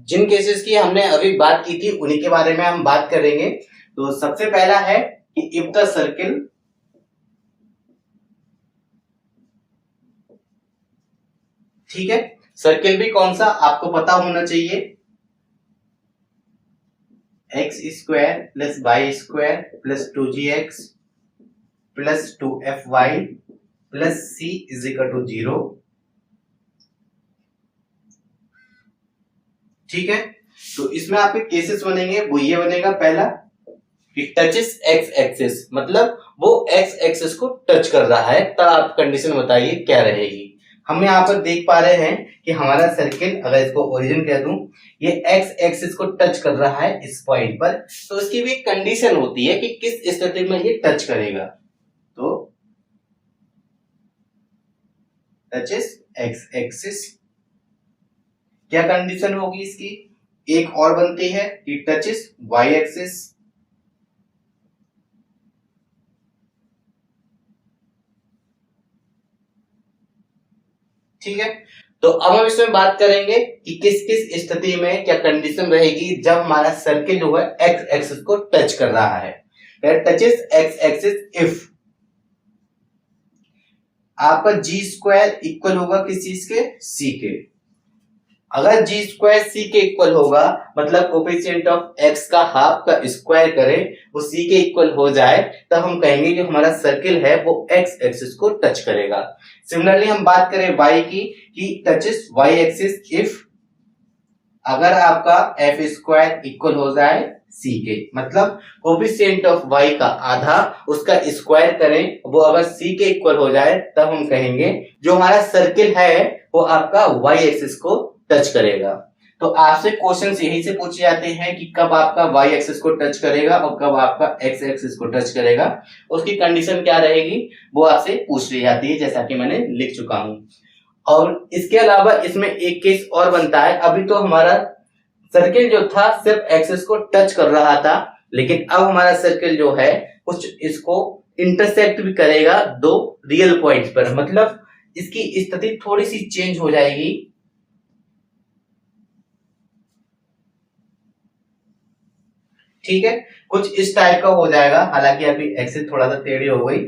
जिन केसेस की हमने अभी बात की थी उन्हीं के बारे में हम बात करेंगे। तो सबसे पहला है कि इफ द सर्किल ठीक है, सर्किल भी कौन सा आपको पता होना चाहिए, x square plus y square plus 2gx plus 2fy plus c is equal to 0, ठीक है। तो इसमें आपके केसेस बनेंगे, वो ये बनेगा पहला कि टचेस एक्स एक्सिस, मतलब वो एक्स एक्सिस को टच कर रहा है, तब आप कंडीशन बताइए क्या रहेगी। हम यहाँ पर देख पा रहे हैं कि हमारा सर्किल, अगर इसको ओरिजिन कह दूं, ये एक्स एक्सिस को टच कर रहा है इस पॉइंट पर, तो इसकी भी कंडीशन होती है कि किस स्थिति में ये टच करेगा। तो टचेस एक्स एक्सिस, क्या कंडीशन होगी इसकी, एक और बनती है कि टचेस वाई एक्सिस, ठीक है। तो अब हम इसमें बात करेंगे कि किस किस स्थिति में क्या कंडीशन रहेगी जब हमारा सर्किल जो है एक्स एक्सिस को टच कर रहा है। टचेस एक्स एक्सिस इफ आपका जी स्क्वायर इक्वल होगा किस चीज के, सी के। अगर जी स्क्वायर सी के इक्वल होगा मतलब कोफिशिएंट ऑफ एक्स का हाफ का स्क्वायर करें वो सी के इक्वल हो जाए, तब हम कहेंगे कि हमारा सर्किल है वो एक्स एक्सिस को टच करेगा। सिमिलरली हम बात करें वाई की, कि टचेस वाई एक्सिस इफ, अगर आपका एफ स्क्वायर इक्वल हो जाए सी के, मतलब कोफिशिएंट ऑफ वाई का आधा उसका स्क्वायर करें वो अगर सी के इक्वल हो जाए, तब हम कहेंगे जो हमारा सर्किल है वो आपका वाई एक्सिस को टच करेगा। तो आपसे क्वेश्चंस यही से पूछे जाते हैं कि कब आपका वाई एक्सिस को टच करेगा और कब आपका एक्स एक्सिस को टच करेगा, उसकी कंडीशन क्या रहेगी वो आपसे पूछ ली जाती है, जैसा कि मैंने लिख चुका हूं। और इसके अलावा इसमें एक केस और बनता है। अभी तो हमारा सर्किल जो था सिर्फ एक्सिस को टच कर रहा था, लेकिन अब हमारा सर्किल जो है कुछ इसको इंटरसेक्ट भी करेगा दो रियल पॉइंट्स पर, मतलब इसकी स्थिति थोड़ी सी चेंज हो जाएगी। ठीक है, कुछ इस टाइप का हो जाएगा, हालांकि अभी एक्सिस थोड़ा सा टेढ़ी हो गई।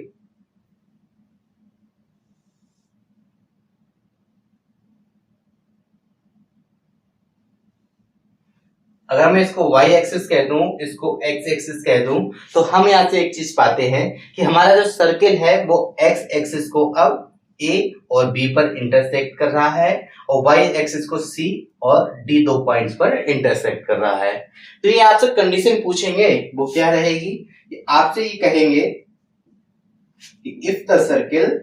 अगर मैं इसको y एक्सिस कह दूं, इसको x एक्सिस कह दूं, तो हम यहां से एक चीज पाते हैं कि हमारा जो सर्किल है वो x एक्सिस को अब a और b पर इंटरसेक्ट कर रहा है और y एक्सिस को c और d दो पॉइंट्स पर इंटरसेक्ट कर रहा है। तो ये आपसे कंडीशन पूछेंगे, वो क्या रहेगी, आपसे ये कहेंगे कि if the circle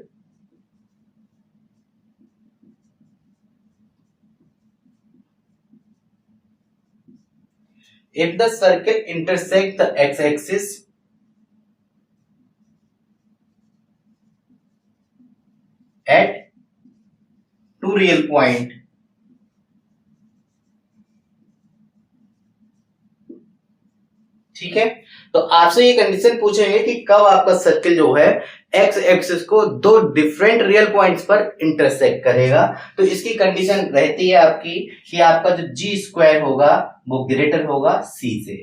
if the circle intersect the x-axis at two real point, ठीक है। तो आपसे ये कंडीशन पूछेंगे कि कब आपका सर्किल जो है एक्स एक्सिस को दो डिफरेंट रियल पॉइंट्स पर इंटरसेक्ट करेगा। तो इसकी कंडीशन रहती है आपकी कि आपका जो जी स्क्वायर होगा वो ग्रेटर होगा सी से।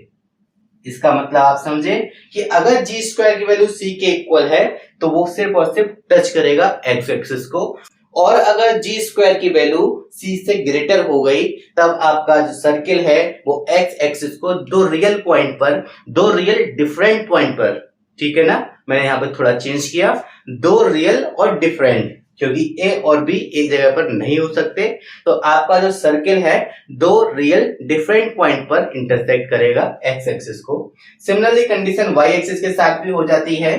इसका मतलब आप समझे कि अगर जी स्क्वायर की वैल्यू सी के इक्वल है तो वो सिर्फ और सिर्फ टच करेगा एक्स एक्सिस को, और अगर जी स्क्वायर की वैल्यू सी से ग्रेटर हो गई तब आपका जो सर्किल है वो एक्स एक्सिस को दो रियल पॉइंट पर, दो रियल डिफरेंट पॉइंट पर, ठीक है ना, मैंने यहां पर थोड़ा चेंज किया, दो रियल और डिफरेंट, क्योंकि ए और बी एक जगह पर नहीं हो सकते। तो आपका जो सर्किल है दो रियल डिफरेंट पॉइंट पर इंटरसेक्ट करेगा एक्स एक्सिस को। सिमिलरली कंडीशन वाई एक्सिस के साथ भी हो जाती है।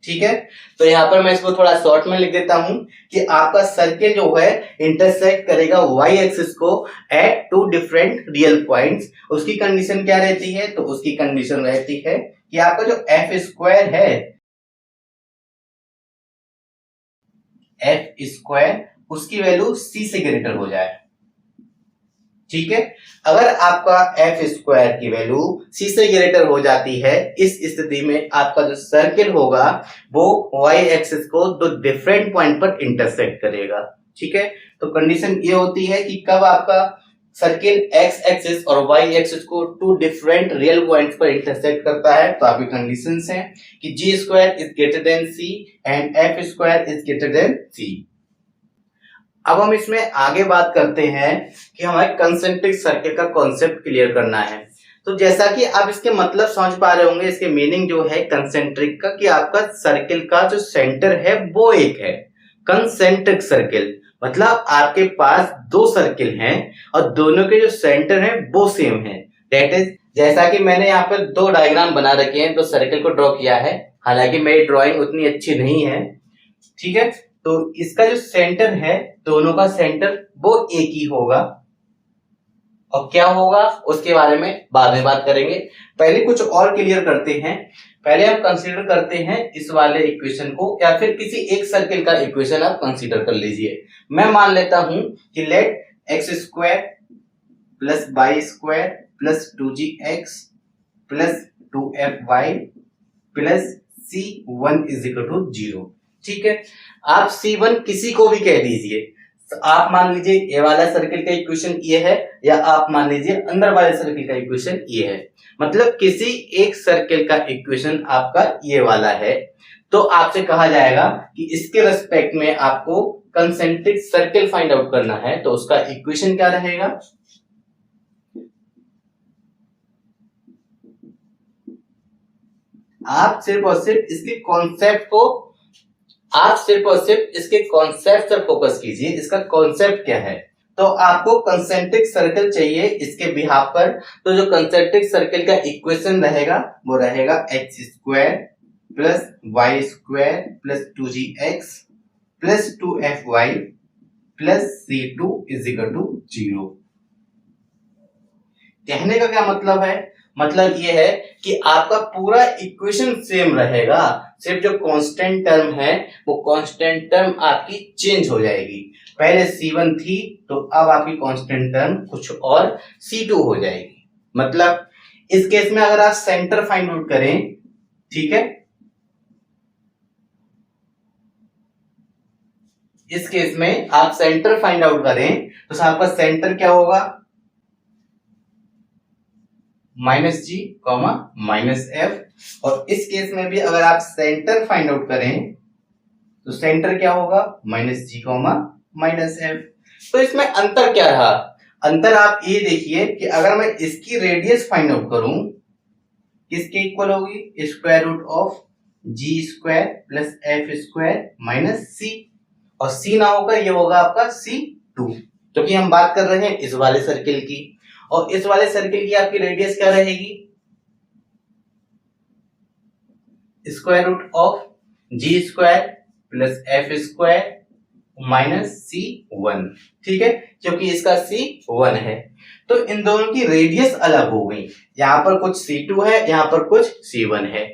ठीक है, तो यहां पर मैं इसको थोड़ा शॉर्ट में लिख देता हूं कि आपका सर्किल जो है इंटरसेक्ट करेगा वाई एक्सिस को at two different real points. उसकी कंडीशन क्या रहती है, तो उसकी कंडीशन रहती है कि आपका जो एफ स्क्वायर है, एफ स्क्वायर उसकी वैल्यू सी से ग्रेटर हो जाए। ठीक है, अगर आपका एफ स्क्वायर की वैल्यू सी से ग्रेटर हो जाती है, इस स्थिति में आपका जो सर्किल होगा वो वाई एक्सिस को दो डिफरेंट पॉइंट पर इंटरसेक्ट करेगा। ठीक है, तो कंडीशन ये होती है कि कब आपका सर्किल एक्स एक्सिस और वाई एक्सिस को टू डिफरेंट रियल पॉइंट्स पर इंटरसेक्ट करता है। तो आपकी कंडीशंस हैं कि g square is greater than c and f square is greater than c. अब हम इसमें आगे बात करते हैं कि हमारे कंसेंट्रिक सर्किल का कॉन्सेप्ट क्लियर करना है। तो जैसा कि आप इसके मतलब समझ पा रहे होंगे, इसके मीनिंग जो है कंसेंट्रिक का, कि आपका सर्किल का जो सेंटर है वो एक है। कंसेंट्रिक सर्किल मतलब आपके पास दो सर्किल हैं और दोनों के जो सेंटर हैं वो सेम है। दैट इज, जैसा कि मैंने यहाँ पर दो डायग्राम बना रखे हैं, दो सर्किल को ड्रॉ किया है, हालांकि मेरी ड्राइंग उतनी अच्छी नहीं है। ठीक है, तो इसका जो सेंटर है, दोनों का सेंटर वो एक ही होगा, और क्या होगा उसके बारे में बाद में बात करेंगे। पहले कुछ और क्लियर करते हैं। पहले हम कंसीडर करते हैं इस वाले इक्वेशन को, या फिर किसी एक सर्किल का इक्वेशन आप कंसीडर कर लीजिए। मैं मान लेता हूं कि let x square plus y square plus 2gx plus 2fy plus c1 is equal to 0। ठीक है, आप C1 किसी को भी कह दीजिए, तो आप मान लीजिए ये वाला सर्किल का इक्वेशन ये है, या आप मान लीजिए अंदर वाले सर्किल का इक्वेशन ये है। मतलब किसी एक सर्किल का इक्वेशन आपका ये वाला है, तो आपसे कहा जाएगा कि इसके रेस्पेक्ट में आपको कंसेंट्रिक सर्किल फाइंड आउट करना है, तो उसका इक्वेशन क्या रहेगा? आप सिर्फ और सिर्फ इसके कॉन्सेप्ट पर फोकस कीजिए। इसका कॉन्सेप्ट क्या है? तो आपको कंसेंट्रिक सर्कल चाहिए इसके बिहाफ पर, तो जो कंसेंट्रिक सर्कल का इक्वेशन रहेगा वो रहेगा x square plus y square plus 2gx plus 2fy plus c2 is equal to 0। कहने का क्या मतलब है? मतलब ये है कि आपका पूरा इक्वेशन सेम रहेगा, सिर्फ जो कांस्टेंट टर्म है वो कांस्टेंट टर्म आपकी चेंज हो जाएगी। पहले C1 थी तो अब आपकी कांस्टेंट टर्म कुछ और C2 हो जाएगी। मतलब इस केस में अगर आप सेंटर फाइंड आउट करें, ठीक है, इस केस में आप सेंटर फाइंड आउट करें तो आपका सेंटर क्या होगा? -g, -f। और इस केस में भी अगर आप सेंटर फाइंड आउट करें तो सेंटर क्या होगा? -g, -f। तो इसमें अंतर क्या रहा? अंतर आप ये देखिए कि अगर मैं इसकी रेडियस फाइंड आउट करूं, किसके इक्वल होगी? Square root of g square plus f square minus c, और c ना होकर ये होगा आपका c2, क्योंकि हम बात कर रहे हैं इस वाले सर्किल की, और इस वाले सर्किल की आपकी रेडियस क्या रहेगी? Square root of g square plus f square minus C1, ठीक है, क्योंकि इसका C1 है। तो इन दोनों की रेडियस अलग हो गई, यहां पर कुछ C2 है, यहां पर कुछ C1 है।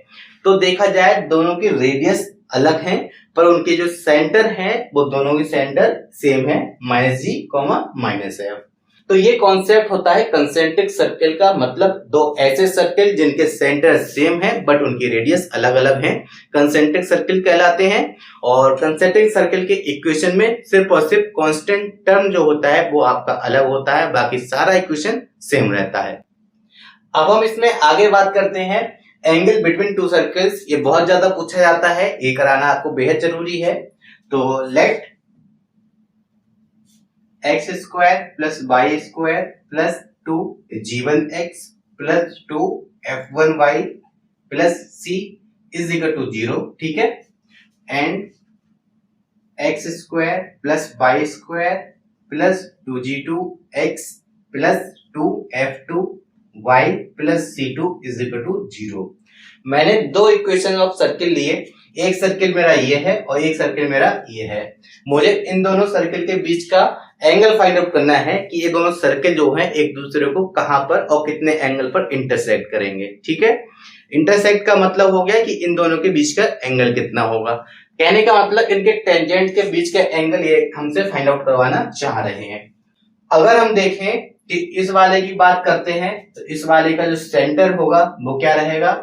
तो देखा जाए दोनों की रेडियस अलग हैं, पर उनके जो सेंटर हैं वो दोनों की सेंटर सेम है, -g, -f। तो ये कॉन्सेप्ट होता है कंसेंट्रिक सर्किल का, मतलब दो ऐसे सर्किल जिनके सेंटर सेम है बट उनकी रेडियस अलग अलग है, कंसेंट्रिक सर्किल कहलाते हैं। और कंसेंट्रिक सर्किल के इक्वेशन में सिर्फ और सिर्फ कांस्टेंट टर्म जो होता है वो आपका अलग होता है, बाकी सारा इक्वेशन सेम रहता है। अब हम इसमें आगे बात करते हैं एंगल बिटवीन टू सर्कल्स। ये बहुत ज्यादा पूछा जाता है, ये कराना आपको बेहद जरूरी है। तो let x square plus y square plus 2g1x plus 2f1y plus c is equal to 0, ठीक है, and x square plus y square plus 2g2x plus 2f2y plus c2 is equal to 0। मैंने दो इक्वेशन ऑफ सर्किल लिए, एक circle मेरा ये है और एक सर्किल मेरा ये है। मुझे इन दोनों सर्किल के बीच का एंगल फाइंड आउट करना है कि ये दोनों सर्किल जो हैं एक दूसरे को कहां पर और कितने एंगल पर इंटरसेक्ट करेंगे, ठीक है। इंटरसेक्ट का मतलब हो गया कि इन दोनों के बीच का एंगल कितना होगा। कहने का मतलब इनके टेंजेंट के बीच का एंगल ये हमसे फाइंड आउट करवाना चाह रहे हैं। अगर हम देखें कि इस वाले की बात करते हैं तो इस वाले का जो सेंटर होगा वो क्या रहेगा?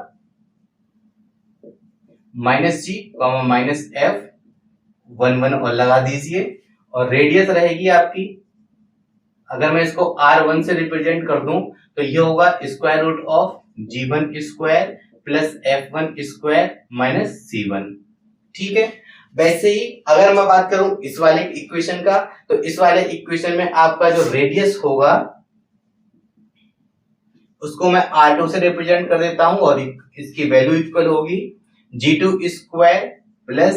-g, -f, 1 1 और लगा दीजिए, और रेडियस रहेगी आपकी, अगर मैं इसको r1 से रिप्रेजेंट कर दूं तो ये होगा square root of g1 square plus f1 square minus c1, ठीक है। वैसे ही अगर मैं बात करूं इस वाले इक्वेशन का, तो इस वाले इक्वेशन में आपका जो रेडियस होगा उसको मैं r2 से रिप्रेजेंट कर देता हूं, और इसकी वैल्यू इक्वल होगी g2 square plus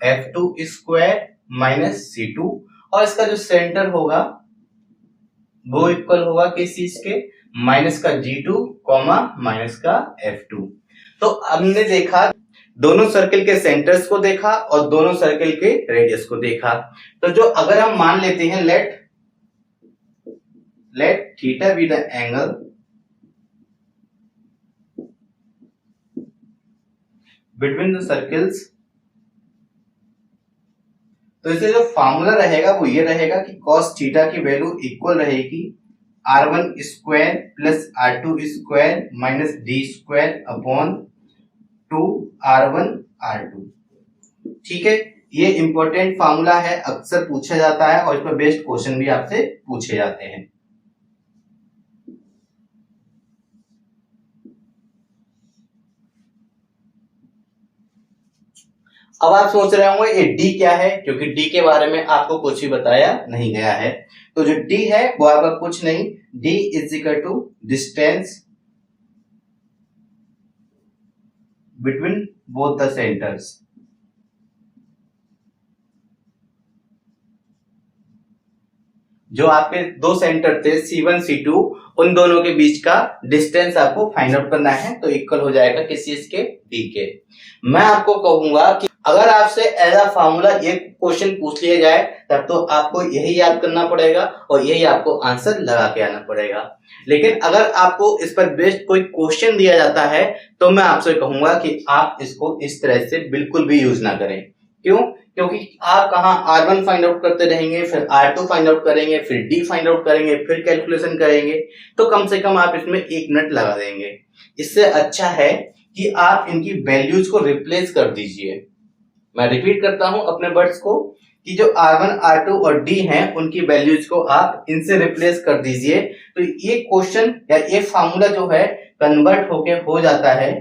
f2 square minus c2, और इसका जो सेंटर होगा वो इक्वल होगा किस चीज के? माइनस का g2 माइनस का f2। तो हमने देखा दोनों सर्किल के सेंटर्स को देखा और दोनों सर्किल के रेडियस को देखा। तो जो अगर हम मान लेते हैं let theta be the angle between the circles, तो इसे जो फॉर्मूला रहेगा वो ये रहेगा कि cos थीटा की वैल्यू इक्वल रहेगी r1 square plus r2 square minus d square upon 2 r1 r2, ठीक है। ये इंपॉर्टेंट फार्मूला है, अक्सर पूछा जाता है और इस पर बेस्ड क्वेश्चन भी आपसे पूछे जाते हैं। अब आप सोच रहे होंगे ये डी क्या है, क्योंकि डी के बारे में आपको कुछ भी बताया नहीं गया है। तो जो डी है वो आपका कुछ नहीं, d is equal to distance between both the centres. जो आपके दो सेंटर थे C1 C2, उन दोनों के बीच का डिस्टेंस आपको फाइंड आउट करना है, तो इक्वल हो जाएगा किस चीज के, डी के। मैं आपको कहूंगा कि अगर आपसे एज अ फार्मूला ये क्वेश्चन पूछ लिया जाए तब तो आपको यही याद करना पड़ेगा और यही आपको आंसर लगा के आना पड़ेगा। लेकिन अगर आपको इस पर बेस्ड कोई क्वेश्चन दिया जाता है तो मैं आपसे कहूंगा कि आप इसको इस तरह से बिल्कुल भी यूज ना करें। क्यों? क्योंकि आप कहाँ R1 फाइंड आउट करते रहेंगे, फिर R2 फाइंड आउट करेंगे, फिर D फाइंड आउट करेंगे, फिर कैलकुलेशन करेंगे, तो कम से कम आप इसमें 1 मिनट लगा देंगे। इससे अच्छा है कि आप इनकी वैल्यूज को रिप्लेस कर दीजिए। मैं रिपीट करता हूं अपने वर्ड्स को कि जो R1, R2 और D हैं उनकी वैल्यूज को आप इनसे रिप्लेस कर दीजिए, तो ये क्वेश्चन या ये फार्मूला जो है कन्वर्ट होके हो जाता है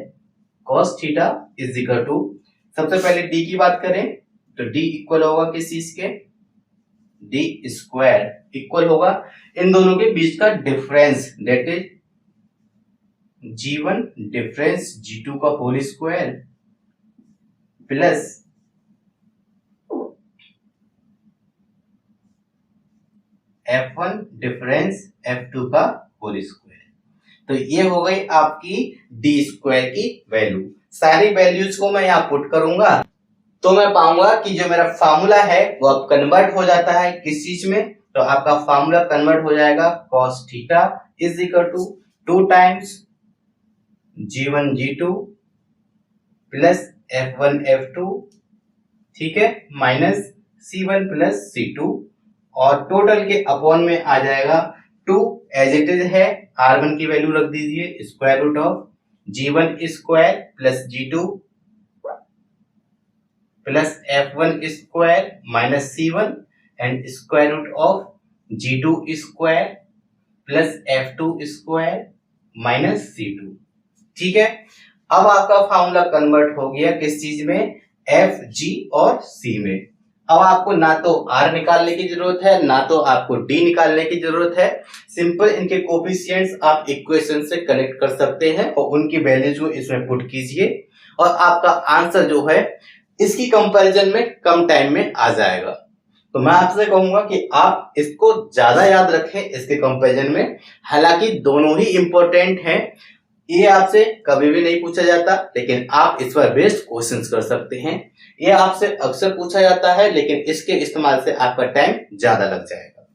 cos theta is equal to, सबसे पहले D की बात करें तो D इक्वल होगा किस चीज के, D स्क्वायर इक्वल होगा इन दोनों के बीच का difference, that is G1 difference G2 का whole square plus F1 difference F2 का होल स्क्वायर। तो ये हो गई आपकी D स्क्वायर की वैल्यू। सारी वैल्यूज को मैं यहाँ पुट करूंगा तो मैं पाऊंगा कि जो मेरा फार्मूला है वो अब कन्वर्ट हो जाता है किस चीज में, तो आपका फार्मूला कन्वर्ट हो जाएगा cos theta is equal to 2 times G1 G2 plus F1 F2, ठीक है, माइनस C1 प्लस C2 और टोटल के अपॉन में आ जाएगा 2 एज इट इज है, R1 की वैल्यू रख दीजिए square root of G1 square plus G2 plus F1 square minus C1 and square root of G2 square plus F2 square minus C2। ठीक है, अब आपका फार्मूला कन्वर्ट हो गया किस चीज में, F, G और C में। अब आपको ना तो R निकालने की जरूरत है ना तो आपको D निकालने की जरूरत है, सिंपल इनके कोफिशिएंट्स आप इक्वेशन से कनेक्ट कर सकते हैं और उनकी वैल्यूज को इसमें पुट कीजिए और आपका आंसर जो है इसकी कंपैरिजन में कम टाइम में आ जाएगा। तो मैं आपसे कहूंगा कि आप इसको ज्यादा याद रखें इसके कंपैरिजन में, हालांकि दोनों ही इंपॉर्टेंट हैं, ये आपसे कभी भी नहीं पूछा जाता लेकिन आप इस पर बेस्ड क्वेश्चंस कर सकते हैं। ये आपसे अक्सर पूछा जाता है लेकिन इसके इस्तेमाल से आपका टाइम ज्यादा लग जाएगा।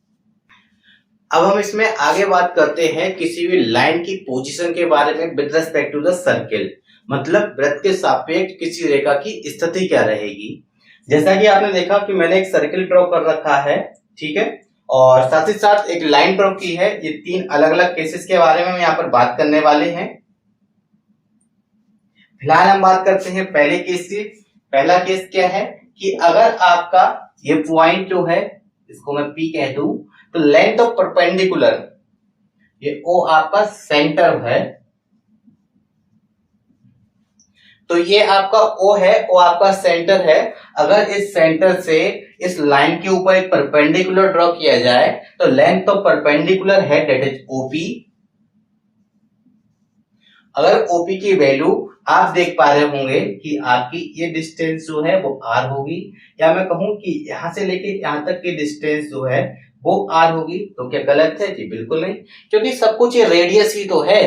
अब हम इसमें आगे बात करते हैं किसी भी लाइन की पोजीशन के बारे में with respect to the circle, मतलब वृत्त के सापेक्ष किसी रेखा की स्थिति क्या रहेगी। जैसा कि आपने देखा कि मैंने एक सर्किल ड्रॉ कर रखा है, ठीक है, और साथ ही साथ एक लाइन ड्रॉ की है। ये 3 अलग अलग केसेस के बारे में हम यहाँ पर बात करने वाले हैं। फिलहाल हम बात करते हैं पहले केस की। पहला केस क्या है कि अगर आपका ये पॉइंट जो है इसको मैं P कह दूं तो लेंथ ऑफ परपेंडिकुलर, ये O आपका सेंटर है, तो ये आपका O है, O आपका सेंटर है। अगर इस सेंटर से इस लाइन के ऊपर एक परपेंडिकुलर ड्रॉ किया जाए तो लेंथ ऑफ परपेंडिकुलर है दैट इज OP। अगर OP की वैल्यू आप देख पा रहे होंगे कि आपकी ये डिस्टेंस जो है वो R होगी, या मैं कहूं कि यहां से लेके यहां तक की डिस्टेंस जो है वो R होगी, तो क्या गलत है? जी बिल्कुल नहीं, क्योंकि सब कुछ ये रेडियस ही तो है।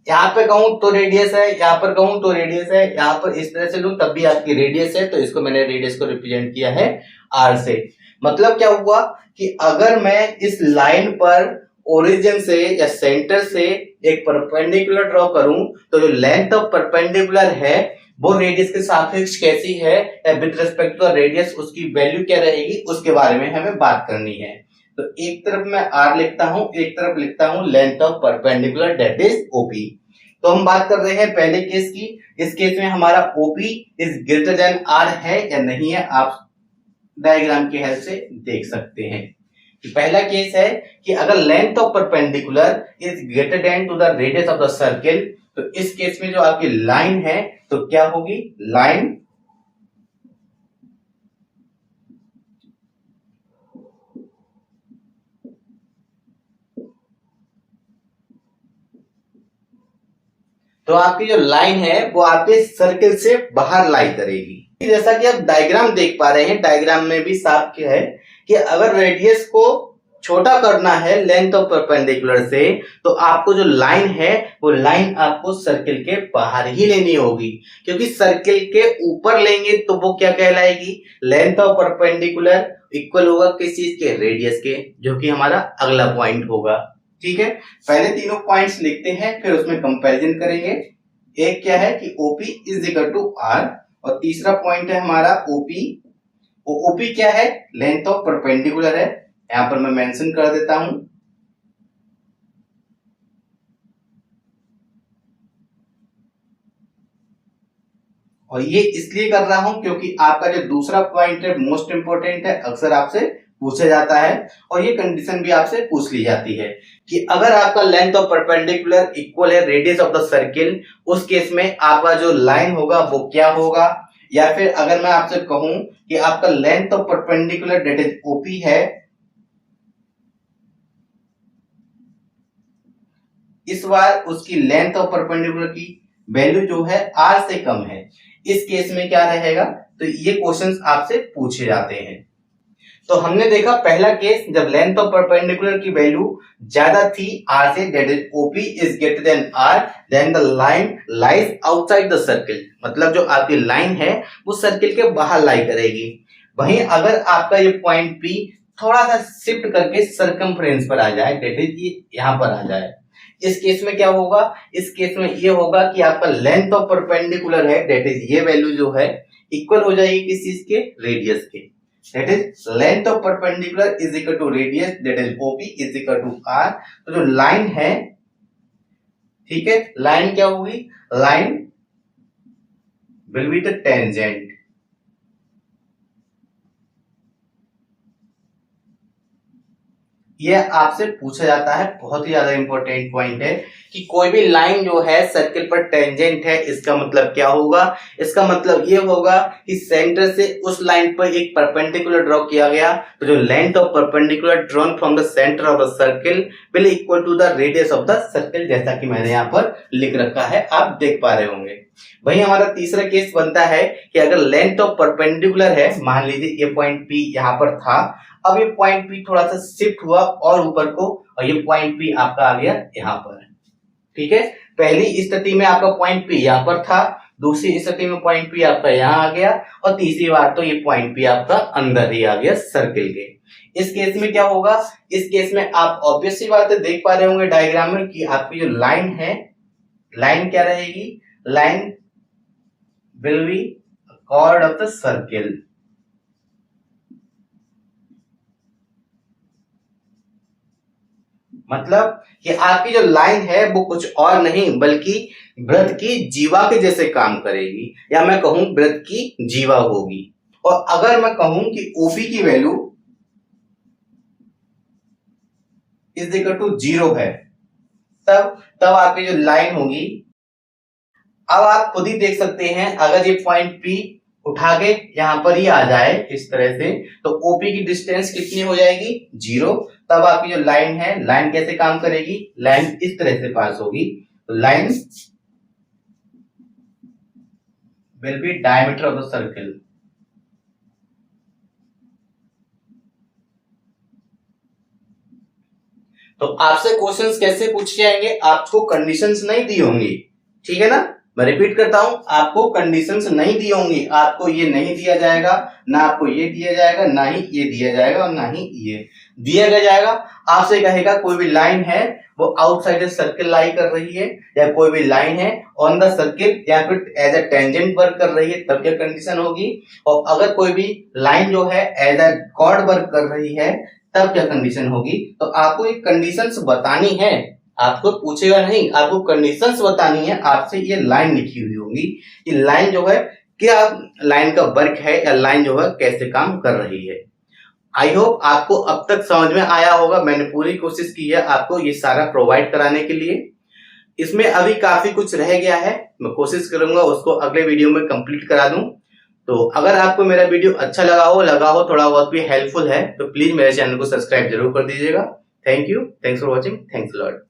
यहाँ पे कहूं तो रेडियस है, यहाँ पर कहूं तो रेडियस है, यहाँ पर इस तरह से लूं तब भी आपकी रेडियस है, तो इसको मैंने रेडियस को रिप्रेजेंट किया है R से। मतलब क्या हुआ कि अगर मैं इस लाइन पर ओरिजिन से या सेंटर से एक परपेंडिकुलर ड्रॉ करूं तो जो लेंथ ऑफ परपेंडिकुलर है वो रेडियस के सापेक्ष कैसी है या विद रिस्पेक्ट टू रेडियस उसकी वैल्यू क्या रहेगी, उसके बारे में हमें बात करनी है। तो एक तरफ मैं R लिखता हूं, एक तरफ लिखता हूं length of perpendicular that is OP। तो हम बात कर रहे हैं पहले केस की। इस केस में हमारा OP is greater than r है या नहीं है, आप डायग्राम की हेल्प से देख सकते हैं। पहला केस है कि अगर length of perpendicular is greater than to the radius of the circle, तो इस केस में जो आपकी लाइन है तो क्या होगी, लाइन तो आपकी जो लाइन है वो आपके सर्किल से बाहर लाई करेगी। जैसा कि आप डायग्राम देख पा रहे हैं, डायग्राम में भी साफ क्या है कि अगर रेडियस को छोटा करना है लेंथ ऑफ परपेंडिकुलर से, तो आपको जो लाइन है वो लाइन आपको सर्किल के बाहर ही लेनी होगी, क्योंकि सर्किल के ऊपर लेंगे तो वो क्या कहलाएगी, लेंथ ऑफ परपेंडिकुलर इक्वल होगा किस चीज के, रेडियस के, जो कि हमारा अगला पॉइंट होगा। ठीक है, पहले तीनों पॉइंट्स लिखते हैं फिर उसमें कंपैरिजन करेंगे। एक क्या है कि OP is equal to r, और तीसरा पॉइंट है हमारा ओपी। ओपी क्या है, लेंथ ऑफ परपेंडिकुलर है, यहां पर मैं मेंशन कर देता हूं। और ये इसलिए कर रहा हूं क्योंकि आपका जो दूसरा पॉइंट है मोस्ट इंपोर्टेंट है, अक्सर आपसे पूछा जाता है, और ये कंडीशन भी आपसे पूछ ली जाती है कि अगर आपका लेंथ ऑफ परपेंडिकुलर इक्वल है रेडियस ऑफ द सर्किल, उस केस में आपका जो लाइन होगा वो क्या होगा। या फिर अगर मैं आपसे कहूं कि आपका length of perpendicular that is OP है, इस बार उसकी लेंथ ऑफ परपेंडिकुलर की वैल्यू जो है आर से कम है, इस केस में क्या रहेगा, तो ये क्वेश्चंस आपसे पूछे जाते हैं। तो हमने देखा पहला केस जब लेंथ ऑफ परपेंडिकुलर की वैल्यू ज्यादा थी आर से, that is OP is greater than r, then the line lies outside the circle, मतलब जो आपकी लाइन है वो सर्किल के बाहर लाई करेगी। वहीं अगर आपका ये पॉइंट पी थोड़ा सा शिफ्ट करके सर्कमफ्रेंस पर आ जाए, दैट इज ये यहां पर आ जाए, इस केस में क्या होगा, इस केस में ये होगा कि आपका लेंथ ऑफ परपेंडिकुलर है, दैट इज ये वैल्यू जो है इक्वल हो जाएगी किस चीज के, रेडियस के। That is length of perpendicular is equal to radius, that is OP is equal to r. तो जो लाइन है, ठीक है, लाइन क्या होगी, line will be the tangent. ये आपसे पूछा जाता है, बहुत ही ज्यादा इंपॉर्टेंट पॉइंट है कि कोई भी लाइन जो है सर्किल पर टेंजेंट है, इसका मतलब क्या होगा, इसका मतलब ये होगा कि सेंटर से उस लाइन पर एक परपेंडिकुलर ड्रॉ किया गया, तो जो length of perpendicular drawn from the centre of the circle will equal to the radius of the circle, जैसा कि मैंने यहाँ पर लिख रखा है, आप देख पा रहे होंगे। वही हमारा तीसरा केस बनता है कि अगर लेंथ ऑफ परपेंडिकुलर है, मान लीजिए ये पॉइंट पी यहाँ पर था, अब ये पॉइंट पी थोड़ा सा शिफ्ट हुआ और ऊपर को, और ये पॉइंट पी आपका आ गया यहाँ पर। ठीक है, पहली स्थिति में आपका पॉइंट पी यहाँ पर था, दूसरी स्थिति में पॉइंट पी आपका यहाँ आ गया, और तीसरी बार तो ये पॉइंट पी आपका अंदर ही आ गया सर्किल के। इस केस में क्या होगा, इस केस में आप ऑब्वियस सी बात है देख पा रहे होंगे डायग्राम में कि आपकी जो लाइन है, लाइन क्या रहेगी, line will be chord of the circle. मतलब कि आपकी जो लाइन है वो कुछ और नहीं बल्कि वृत्त की जीवा के जैसे काम करेगी, या मैं कहूं वृत्त की जीवा होगी। और अगर मैं कहूं कि ओपी की वैल्यू इज इक्वल टू 0 है, तब आपकी जो लाइन होगी, अब आप खुद ही देख सकते हैं, अगर ये पॉइंट पी उठा के यहां पर ही आ जाए इस तरह से, तो ओपी की डिस्टेंस कितनी हो जाएगी, 0। तब आपकी जो लाइन है, लाइन कैसे काम करेगी, लाइन इस तरह से पास होगी, तो line will B diameter of the circle. तो आपसे क्वेश्चंस कैसे पूछे जाएंगे, आपको कंडीशंस नहीं दी होंगी, ठीक है ना, मैं रिपीट करता हूं, आपको कंडीशंस नहीं दी होंगी, आपको ये नहीं दिया जाएगा, ना आपको ये दिया जाएगा, ना ही ये दिया जाएगा, और ना ही ये दिया जाएगा। आपसे कहेगा कोई भी लाइन है वो आउटसाइड द सर्किल लाई कर रही है, या कोई भी लाइन है ऑन द सर्किल या फिर एज अ टेंजेंट वर्क कर रही है, तब क्या कंडीशन होगी। और अगर कोई भी लाइन जो है एज अ कॉर्ड वर्क कर रही है, तब क्या कंडीशन होगी। तो आपको एक कंडीशंस बतानी है, आपको पूछेगा नहीं, आपको कंडीशंस बतानी है। आपसे ये लाइन लिखी हुई होगी, ये लाइन जो है क्या लाइन का वर्क है या लाइन जो है कैसे काम कर रही है। आई होप आपको अब तक समझ में आया होगा। मैंने पूरी कोशिश की है आपको ये सारा प्रोवाइड कराने के लिए। इसमें अभी काफी कुछ रह गया है, मैं कोशिश करूंगा उसको अगले वीडियो में कंप्लीट करा दूं। तो अगर आपको मेरा वीडियो अच्छा लगा हो थोड़ा बहुत भी हेल्पफुल है, तो प्लीज मेरे चैनल को सब्सक्राइब जरूर कर दीजिएगा। Thank you, thanks for watching, thanks lot.